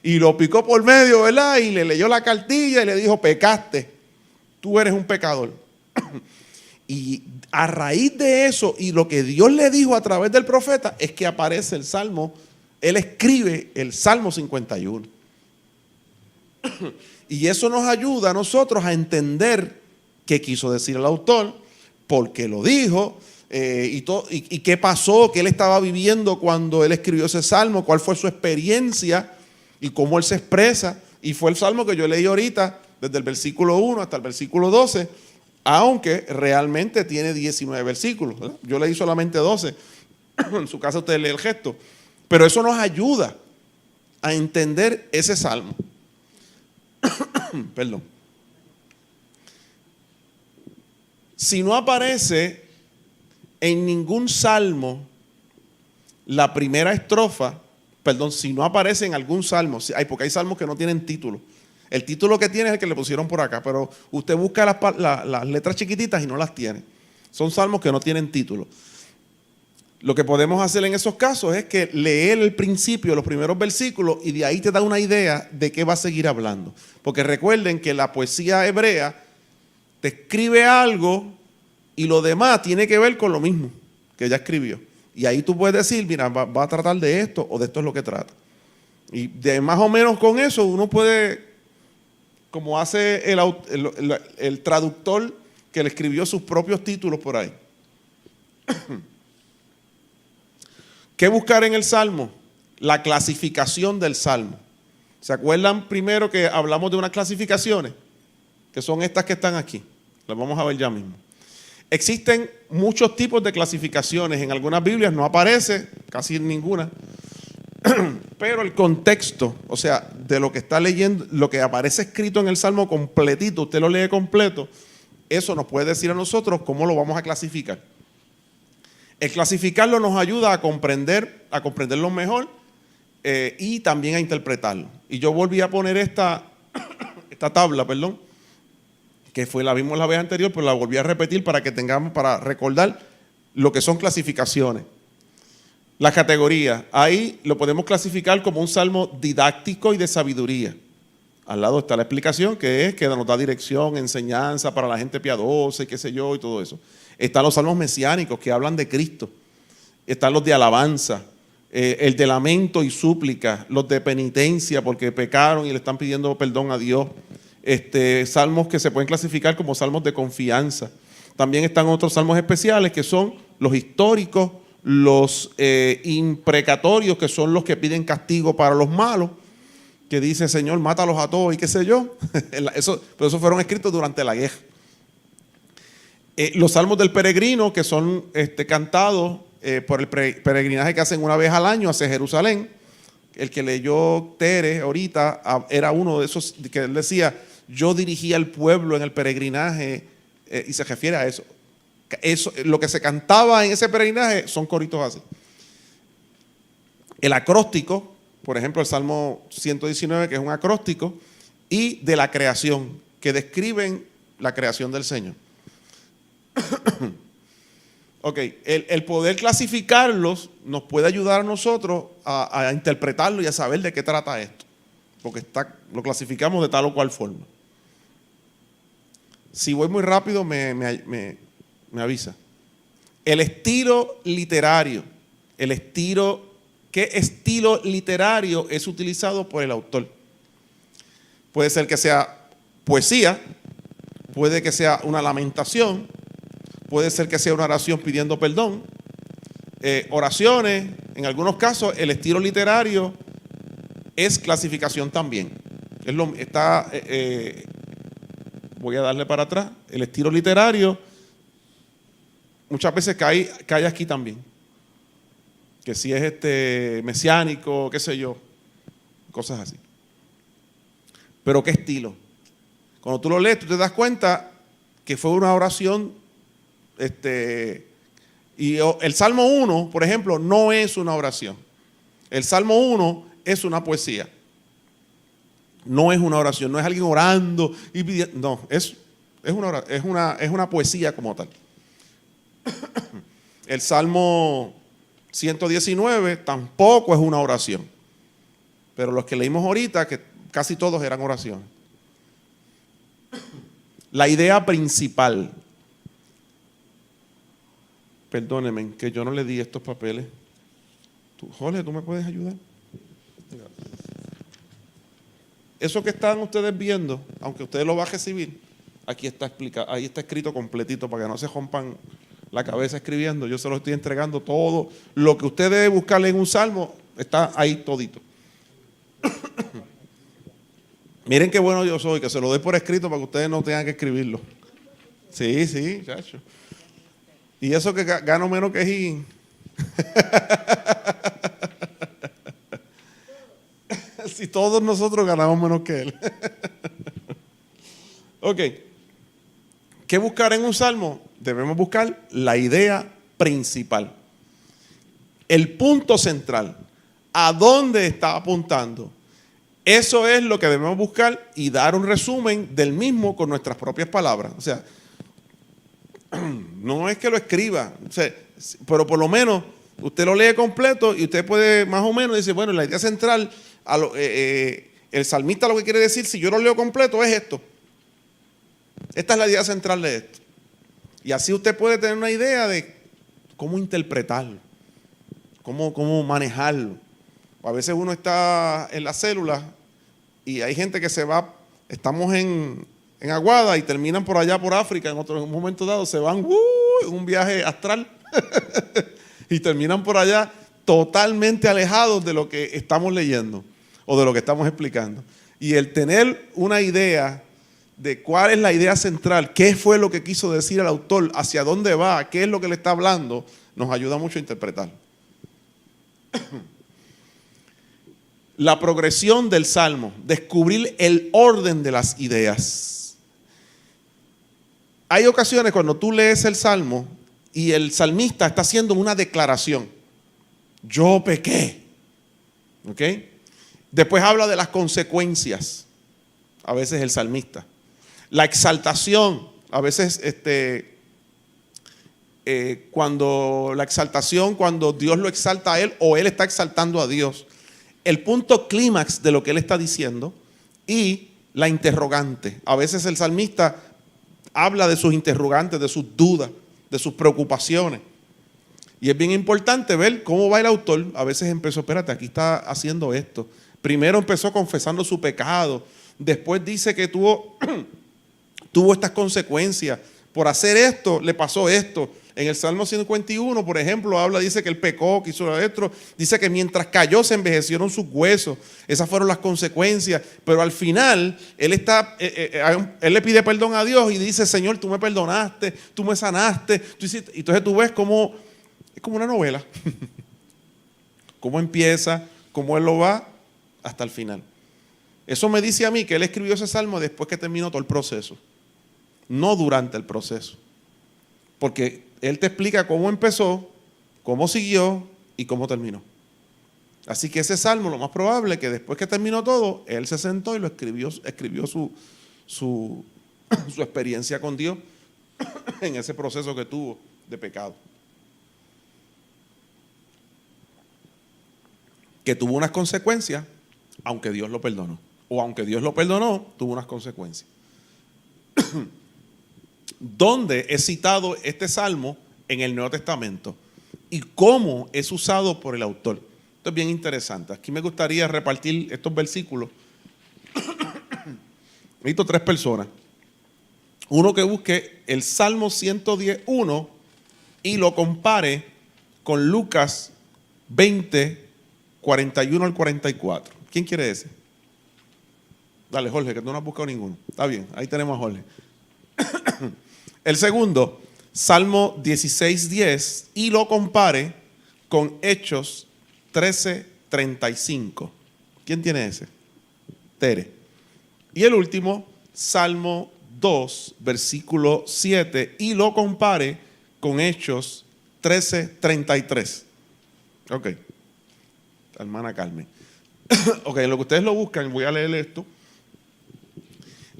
Y lo picó por medio, ¿verdad? Y le leyó la cartilla y le dijo, pecaste, tú eres un pecador. Y a raíz de eso y lo que Dios le dijo a través del profeta es que aparece el Salmo, él escribe el Salmo 51. Y eso nos ayuda a nosotros a entender qué quiso decir el autor, por qué lo dijo, y qué pasó, qué él estaba viviendo cuando él escribió ese salmo, cuál fue su experiencia y cómo él se expresa. Y fue el salmo que yo leí ahorita, desde el versículo 1 hasta el versículo 12, aunque realmente tiene 19 versículos, ¿verdad? Yo leí solamente 12, en su casa usted lee el gesto, pero eso nos ayuda a entender ese salmo. Perdón. Si no aparece en ningún salmo la primera estrofa, si no aparece en algún salmo, porque hay salmos que no tienen título. El título que tiene es el que le pusieron por acá, pero usted busca las letras chiquititas y no las tiene. Son salmos que no tienen título. Lo que podemos hacer en esos casos es que leer el principio, los primeros versículos, y de ahí te da una idea de qué va a seguir hablando. Porque recuerden que la poesía hebrea te escribe algo y lo demás tiene que ver con lo mismo que ella escribió. Y ahí tú puedes decir, mira, va a tratar de esto o de esto es lo que trata. Y de más o menos con eso uno puede, como hace el traductor que le escribió sus propios títulos por ahí. ¿Qué buscar en el Salmo? La clasificación del Salmo. ¿Se acuerdan primero que hablamos de unas clasificaciones? Que son estas que están aquí. Las vamos a ver ya mismo. Existen muchos tipos de clasificaciones. En algunas Biblias no aparece, casi en ninguna. Pero el contexto, o sea, de lo que está leyendo, lo que aparece escrito en el Salmo completito, usted lo lee completo, eso nos puede decir a nosotros cómo lo vamos a clasificar. El clasificarlo nos ayuda a comprenderlo mejor y también a interpretarlo. Y yo volví a poner esta tabla, que la vimos la vez anterior, pero la volví a repetir para que tengamos, para recordar lo que son clasificaciones. Las categorías, ahí lo podemos clasificar como un salmo didáctico y de sabiduría. Al lado está la explicación, que nos da dirección, enseñanza para la gente piadosa y qué sé yo y todo eso. Están los salmos mesiánicos que hablan de Cristo. Están los de alabanza, el de lamento y súplica, los de penitencia porque pecaron y le están pidiendo perdón a Dios. Salmos que se pueden clasificar como salmos de confianza. También están otros salmos especiales que son los históricos, los imprecatorios, que son los que piden castigo para los malos, que dice, Señor, mátalos a todos y qué sé yo. Pero esos fueron escritos durante la guerra. Los salmos del peregrino, que son cantados por el peregrinaje que hacen una vez al año hacia Jerusalén. El que leyó Tere ahorita era uno de esos que él decía, yo dirigía al pueblo en el peregrinaje, y se refiere a eso. Lo que se cantaba en ese peregrinaje son coritos así. El acróstico, por ejemplo, el Salmo 119, que es un acróstico, y de la creación, que describen la creación del Señor. Ok, el poder clasificarlos nos puede ayudar a nosotros a interpretarlo y a saber de qué trata esto, porque lo clasificamos de tal o cual forma. Si voy muy rápido me avisa. El estilo literario, ¿qué estilo literario es utilizado por el autor? Puede ser que sea poesía, puede que sea una lamentación, puede ser que sea una oración pidiendo perdón, oraciones, en algunos casos el estilo literario es clasificación también. Voy a darle para atrás. El estilo literario muchas veces cae aquí también. Que si es mesiánico, qué sé yo. cosas así. Pero ¿qué estilo? Cuando tú lo lees, tú te das cuenta que fue una oración, y el Salmo 1, por ejemplo, no es una oración. El Salmo 1 es una poesía. No es una oración, no es alguien orando y pidiendo, no, es una poesía como tal. El Salmo 119 tampoco es una oración, pero los que leímos ahorita, que casi todos eran oraciones. La idea principal, perdónenme que yo no le di estos papeles. Jorge, ¿tú me puedes ayudar? Eso que están ustedes viendo, aunque ustedes lo van a recibir, aquí está explicado, ahí está escrito completito para que no se rompan la cabeza escribiendo. Yo se lo estoy entregando todo. Lo que usted debe buscarle en un salmo está ahí todito. Miren qué bueno yo soy, que se lo doy por escrito para que ustedes no tengan que escribirlo. Sí, sí, chacho. Y eso que gano menos que Higgins. Si todos nosotros ganamos menos que él. Ok. ¿Qué buscar en un salmo? Debemos buscar la idea principal. El punto central. ¿A dónde está apuntando? Eso es lo que debemos buscar y dar un resumen del mismo con nuestras propias palabras. O sea, no es que lo escriba, o sea, pero por lo menos usted lo lee completo y usted puede más o menos decir, bueno, la idea central, el salmista lo que quiere decir, si yo lo leo completo, es esto. Esta es la idea central de esto. Y así usted puede tener una idea de cómo interpretarlo, cómo manejarlo. A veces uno está en la célula y hay gente que se va, estamos en Aguada y terminan por allá por África, en un momento dado se van en un viaje astral y terminan por allá totalmente alejados de lo que estamos leyendo o de lo que estamos explicando. Y el tener una idea de cuál es la idea central, qué fue lo que quiso decir el autor, hacia dónde va, qué es lo que le está hablando, nos ayuda mucho a interpretar. La progresión del salmo, descubrir el orden de las ideas. Hay ocasiones cuando tú lees el salmo y el salmista está haciendo una declaración. Yo pequé. ¿Ok? Después habla de las consecuencias. A veces el salmista. La exaltación. A veces cuando Dios lo exalta a él o él está exaltando a Dios. El punto clímax de lo que él está diciendo y la interrogante. A veces el salmista habla de sus interrogantes, de sus dudas, de sus preocupaciones. Y es bien importante ver cómo va el autor. A veces empezó, espérate, aquí está haciendo esto. Primero empezó confesando su pecado. Después dice que tuvo estas consecuencias. Por hacer esto, le pasó esto. En el Salmo 51, por ejemplo, dice que él pecó, que hizo esto. Dice que mientras cayó se envejecieron sus huesos. Esas fueron las consecuencias. Pero al final, él le pide perdón a Dios y dice, Señor, tú me perdonaste, tú me sanaste. Tú hiciste. Entonces tú ves es como una novela. Cómo empieza, cómo él lo va hasta el final. Eso me dice a mí que él escribió ese salmo después que terminó todo el proceso. No durante el proceso. Porque él te explica cómo empezó, cómo siguió y cómo terminó. Así que ese salmo, lo más probable es que después que terminó todo, él se sentó y lo escribió su experiencia con Dios en ese proceso que tuvo de pecado. Que tuvo unas consecuencias, aunque Dios lo perdonó. O aunque Dios lo perdonó, tuvo unas consecuencias. ¿Dónde es citado este salmo en el Nuevo Testamento? ¿Y cómo es usado por el autor? Esto es bien interesante. Aquí me gustaría repartir estos versículos. Necesito 3 personas. Uno que busque el Salmo 110:1 y lo compare con Lucas 20, 41 al 44. ¿Quién quiere ese? Dale, Jorge, que tú no has buscado ninguno. Está bien, ahí tenemos a Jorge. El segundo, Salmo 16:10 y lo compare con Hechos 13:35. ¿Quién tiene ese? Tere. Y el último, Salmo 2, versículo 7, y lo compare con Hechos 13:33. Ok. Hermana Carmen. Ok, en lo que ustedes lo buscan, voy a leer esto.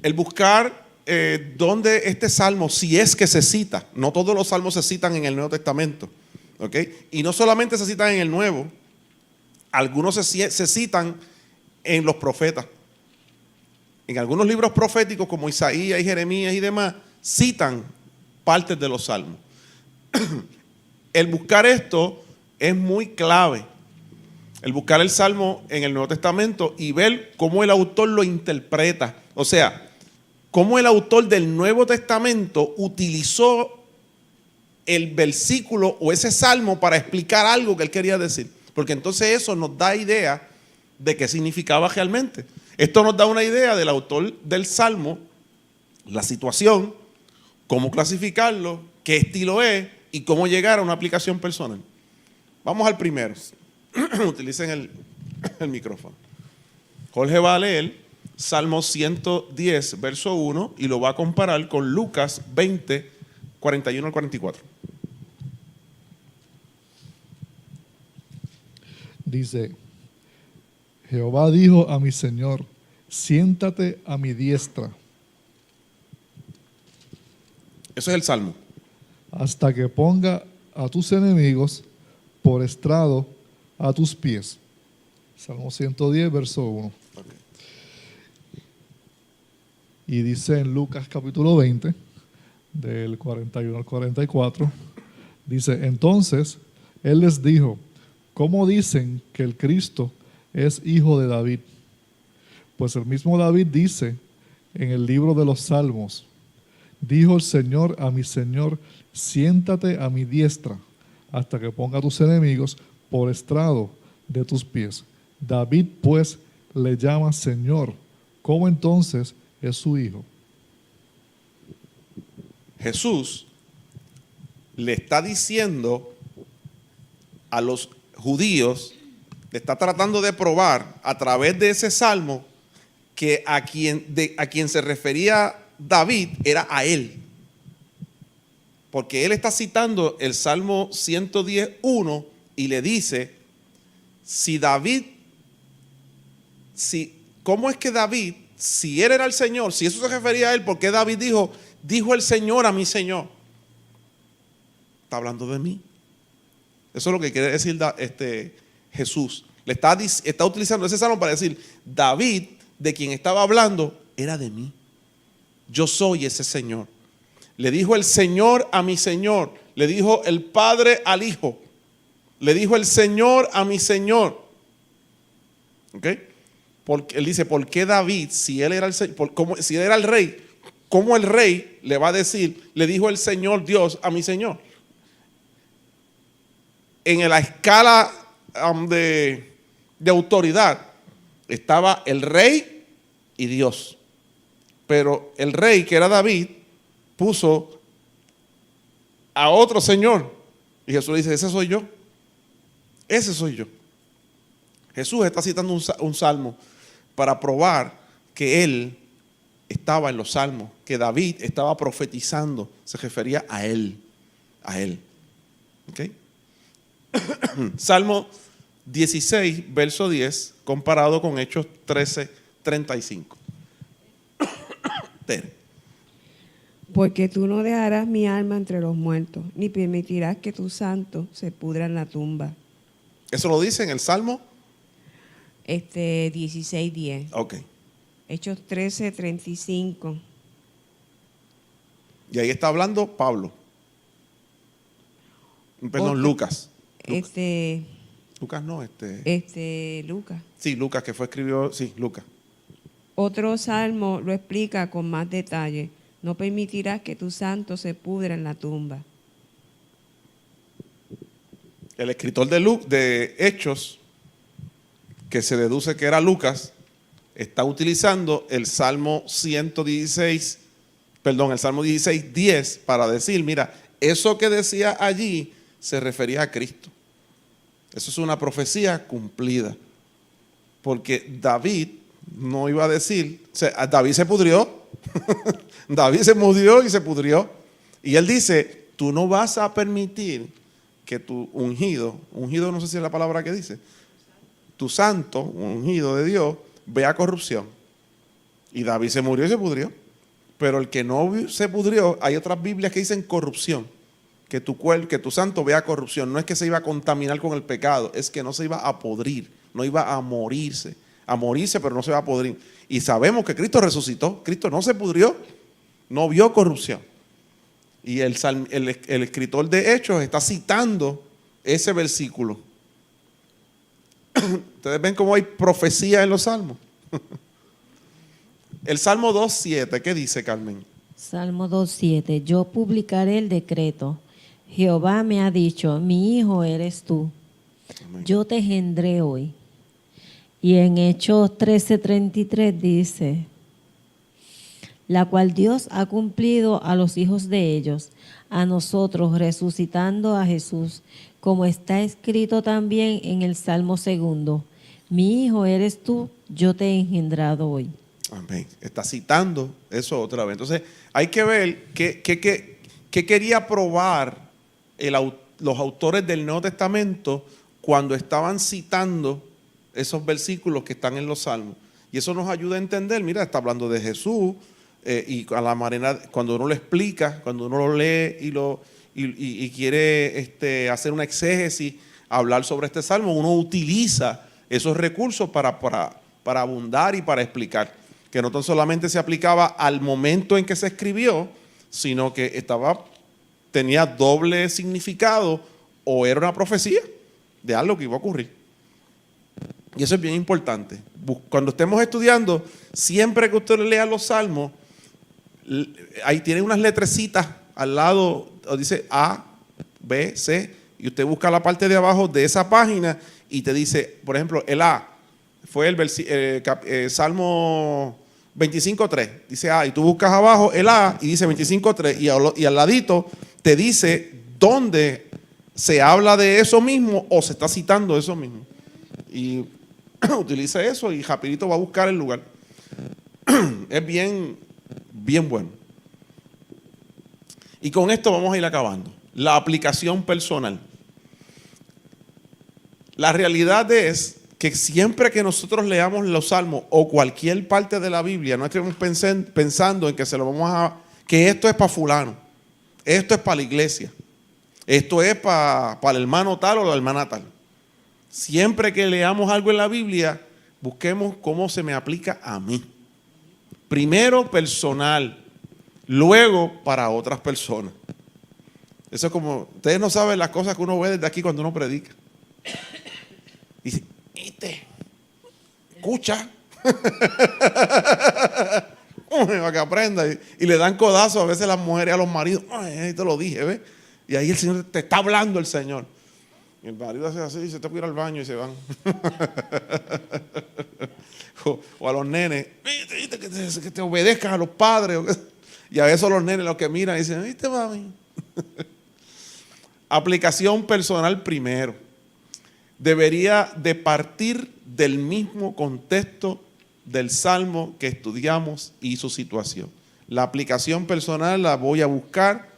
El buscar dónde este salmo, si es que se cita, no todos los salmos se citan en el Nuevo Testamento. Ok. Y no solamente se citan en el Nuevo, algunos se citan en los profetas. En algunos libros proféticos como Isaías y Jeremías y demás, citan partes de los salmos. El buscar esto es muy clave. El buscar el salmo en el Nuevo Testamento y ver cómo el autor lo interpreta. O sea, cómo el autor del Nuevo Testamento utilizó el versículo o ese salmo para explicar algo que él quería decir. Porque entonces eso nos da idea de qué significaba realmente. Esto nos da una idea del autor del salmo, la situación, cómo clasificarlo, qué estilo es y cómo llegar a una aplicación personal. Vamos al primero. Utilicen el micrófono. Jorge va a leer Salmo 110, verso 1, y lo va a comparar con Lucas 20, 41 al 44. Dice: Jehová dijo a mi Señor, siéntate a mi diestra, Eso es el salmo. hasta que ponga a tus enemigos por estrado a tus pies. Salmo 110, verso 1. Okay. Y dice en Lucas capítulo 20, del 41 al 44, dice: entonces él les dijo, ¿cómo dicen que el Cristo es hijo de David? Pues el mismo David dice en el libro de los Salmos: dijo el Señor a mi Señor, siéntate a mi diestra, hasta que ponga a tus enemigos por estrado de tus pies. David pues le llama Señor. ¿Cómo entonces es su hijo? Jesús le está diciendo a los judíos, le está tratando de probar a través de ese salmo que a quien se refería David era a él. Porque él está citando el Salmo 110:1 y le dice, ¿cómo es que David, si él era el Señor, si eso se refería a él, por qué David dijo el Señor a mi Señor? Está hablando de mí. Eso es lo que quiere decir Jesús. Le está utilizando ese salmo para decir, David, de quien estaba hablando, era de mí. Yo soy ese Señor. Le dijo el Señor a mi Señor. Le dijo el Padre al Hijo. Le dijo el Señor a mi Señor. ¿Ok? Porque él dice, ¿por qué David, si él era si él era el rey, cómo el rey le va a decir, le dijo el Señor Dios a mi Señor? En la escala de autoridad estaba el rey y Dios. Pero el rey, que era David, puso a otro Señor. Y Jesús le dice, ese soy yo. Ese soy yo. Jesús está citando un salmo para probar que él estaba en los salmos, que David estaba profetizando, se refería a él. A él. ¿Ok? Salmo 16, verso 10, comparado con Hechos 13, 35. Porque tú no dejarás mi alma entre los muertos, ni permitirás que tu santo se pudra en la tumba. Eso lo dice en el Salmo 16:10. Ok. Hechos 13:35. Y ahí está hablando Pablo. Perdón, Lucas. Lucas no, Lucas. Sí, Lucas, que escribió, sí, Lucas. Otro salmo lo explica con más detalle. No permitirás que tu santo se pudra en la tumba. El escritor de Hechos, que se deduce que era Lucas, está utilizando el Salmo 116, el Salmo 16:10 para decir, mira, eso que decía allí se refería a Cristo. Eso es una profecía cumplida. Porque David no iba a decir, o sea, David se pudrió, David se murió y se pudrió. Y él dice, tú no vas a permitir que tu ungido no sé si es la palabra que dice, tu santo, ungido de Dios, vea corrupción. Y David se murió y se pudrió. Pero el que no se pudrió, hay otras Biblias que dicen corrupción. Que tu santo vea corrupción. No es que se iba a contaminar con el pecado, es que no se iba a podrir, no iba a morirse, pero no se va a podrir. Y sabemos que Cristo resucitó, Cristo no se pudrió, no vio corrupción. Y el escritor de Hechos está citando ese versículo. Ustedes ven cómo hay profecía en los salmos. El Salmo 2:7, ¿qué dice, Carmen? Salmo 2:7. Yo publicaré el decreto. Jehová me ha dicho, mi hijo eres tú. Amén. Yo te engendré hoy. Y en Hechos 13:33 dice, la cual Dios ha cumplido a los hijos de ellos, a nosotros resucitando a Jesús, como está escrito también en el Salmo 2. Mi hijo eres tú, yo te he engendrado hoy. Amén. Está citando eso otra vez. Entonces, hay que ver qué quería probar los autores del Nuevo Testamento cuando estaban citando esos versículos que están en los Salmos. Y eso nos ayuda a entender, mira, está hablando de Jesús, y a la manera, cuando uno lo explica, cuando uno lo lee y quiere hacer una exégesis, hablar sobre este Salmo, uno utiliza esos recursos para abundar y para explicar. Que no tan solamente se aplicaba al momento en que se escribió, sino que tenía doble significado o era una profecía de algo que iba a ocurrir. Y eso es bien importante. Cuando estemos estudiando, siempre que usted lea los salmos, ahí tiene unas letrecitas al lado, dice A, B, C, y usted busca la parte de abajo de esa página y te dice, por ejemplo, el A fue el Salmo 25:3, dice A, y tú buscas abajo el A y dice 25:3, y al ladito te dice dónde se habla de eso mismo o se está citando eso mismo. Y utiliza eso y rapidito va a buscar el lugar. Es bien bueno. Y con esto vamos a ir acabando. La aplicación personal. La realidad es que siempre que nosotros leamos los salmos o cualquier parte de la Biblia, no estemos pensando en que que esto es para fulano, esto es para la iglesia, esto es para el hermano tal o la hermana tal. Siempre que leamos algo en la Biblia, busquemos cómo se me aplica a mí. Primero personal, luego para otras personas. Eso es como, ustedes no saben las cosas que uno ve desde aquí cuando uno predica. Dice, escucha, para que aprenda. Y le dan codazos a veces las mujeres a los maridos. Ay, te lo dije, ¿ves? Y ahí el Señor te está hablando, el Señor. Y el marido hace así, se te puede ir al baño y se van. o a los nenes, que te obedezcan a los padres. Y a veces los nenes los que miran y dicen, ¿viste, mami? Aplicación personal primero. Debería de partir del mismo contexto del Salmo que estudiamos y su situación. La aplicación personal la voy a buscar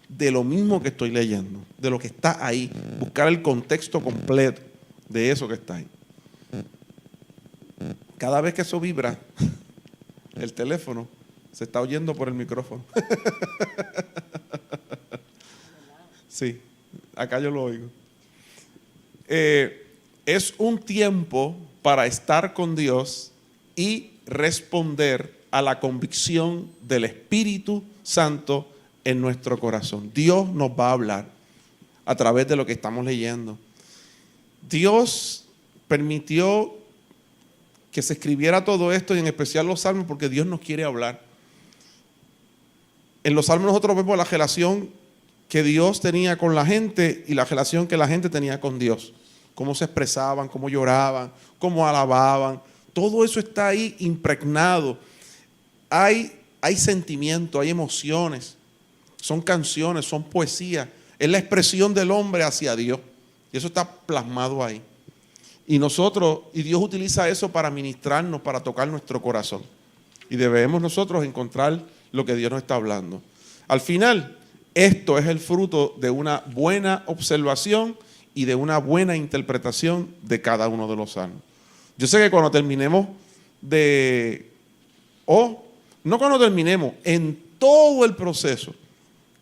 de lo mismo que estoy leyendo, de lo que está ahí. Buscar el contexto completo de eso que está ahí. Cada vez que eso vibra, el teléfono se está oyendo por el micrófono. Sí, acá yo lo oigo. Es un tiempo para estar con Dios y responder a la convicción del Espíritu Santo en nuestro corazón. Dios nos va a hablar a través de lo que estamos leyendo. Dios permitió que se escribiera todo esto y en especial los salmos porque Dios nos quiere hablar. En los salmos nosotros vemos la relación que Dios tenía con la gente y la relación que la gente tenía con Dios. Cómo se expresaban, cómo lloraban, cómo alababan. Todo eso está ahí impregnado. Hay sentimiento, hay emociones. Son canciones, son poesía. Es la expresión del hombre hacia Dios. Y eso está plasmado ahí. Y Dios utiliza eso para ministrarnos, para tocar nuestro corazón. Y debemos nosotros encontrar lo que Dios nos está hablando. Al final, esto es el fruto de una buena observación y de una buena interpretación de cada uno de los salmos. Yo sé que cuando terminemos no cuando terminemos, en todo el proceso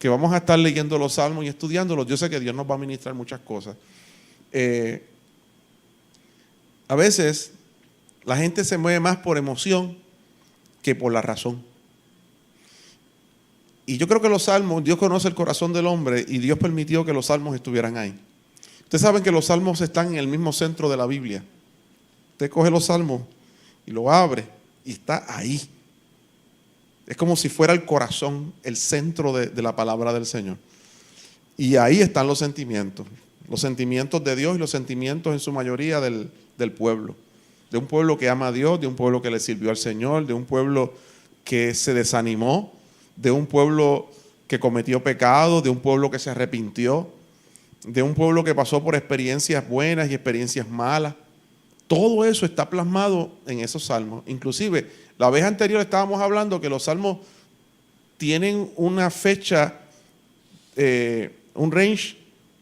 que vamos a estar leyendo los salmos y estudiándolos, yo sé que Dios nos va a ministrar muchas cosas. A veces la gente se mueve más por emoción que por la razón. Y yo creo que los salmos, Dios conoce el corazón del hombre y Dios permitió que los salmos estuvieran ahí. Ustedes saben que los salmos están en el mismo centro de la Biblia. Usted coge los salmos y lo abre y está ahí. Es como si fuera el corazón, el centro de la palabra del Señor. Y ahí están los sentimientos de Dios y los sentimientos en su mayoría del pueblo. De un pueblo que ama a Dios, de un pueblo que le sirvió al Señor, de un pueblo que se desanimó, de un pueblo que cometió pecado, de un pueblo que se arrepintió, de un pueblo que pasó por experiencias buenas y experiencias malas. Todo eso está plasmado en esos salmos. Inclusive, la vez anterior estábamos hablando que los salmos tienen una fecha, un range,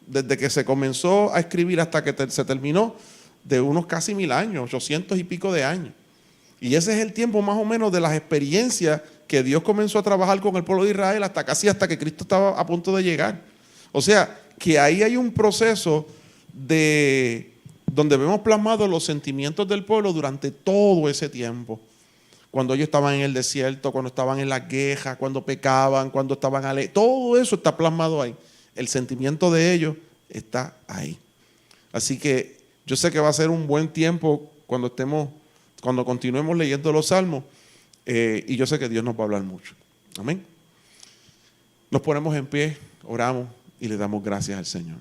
desde que se comenzó a escribir hasta que se terminó, de unos casi 1000 años, 800 y pico de años. Y ese es el tiempo más o menos de las experiencias que Dios comenzó a trabajar con el pueblo de Israel hasta que Cristo estaba a punto de llegar. O sea, que ahí hay un proceso donde vemos plasmados los sentimientos del pueblo durante todo ese tiempo. Cuando ellos estaban en el desierto, cuando estaban en la queja, cuando pecaban, cuando estaban alegres. Todo eso está plasmado ahí. El sentimiento de ellos está ahí. Así que yo sé que va a ser un buen tiempo cuando continuemos leyendo los salmos. Y yo sé que Dios nos va a hablar mucho. Amén. Nos ponemos en pie, oramos y le damos gracias al Señor.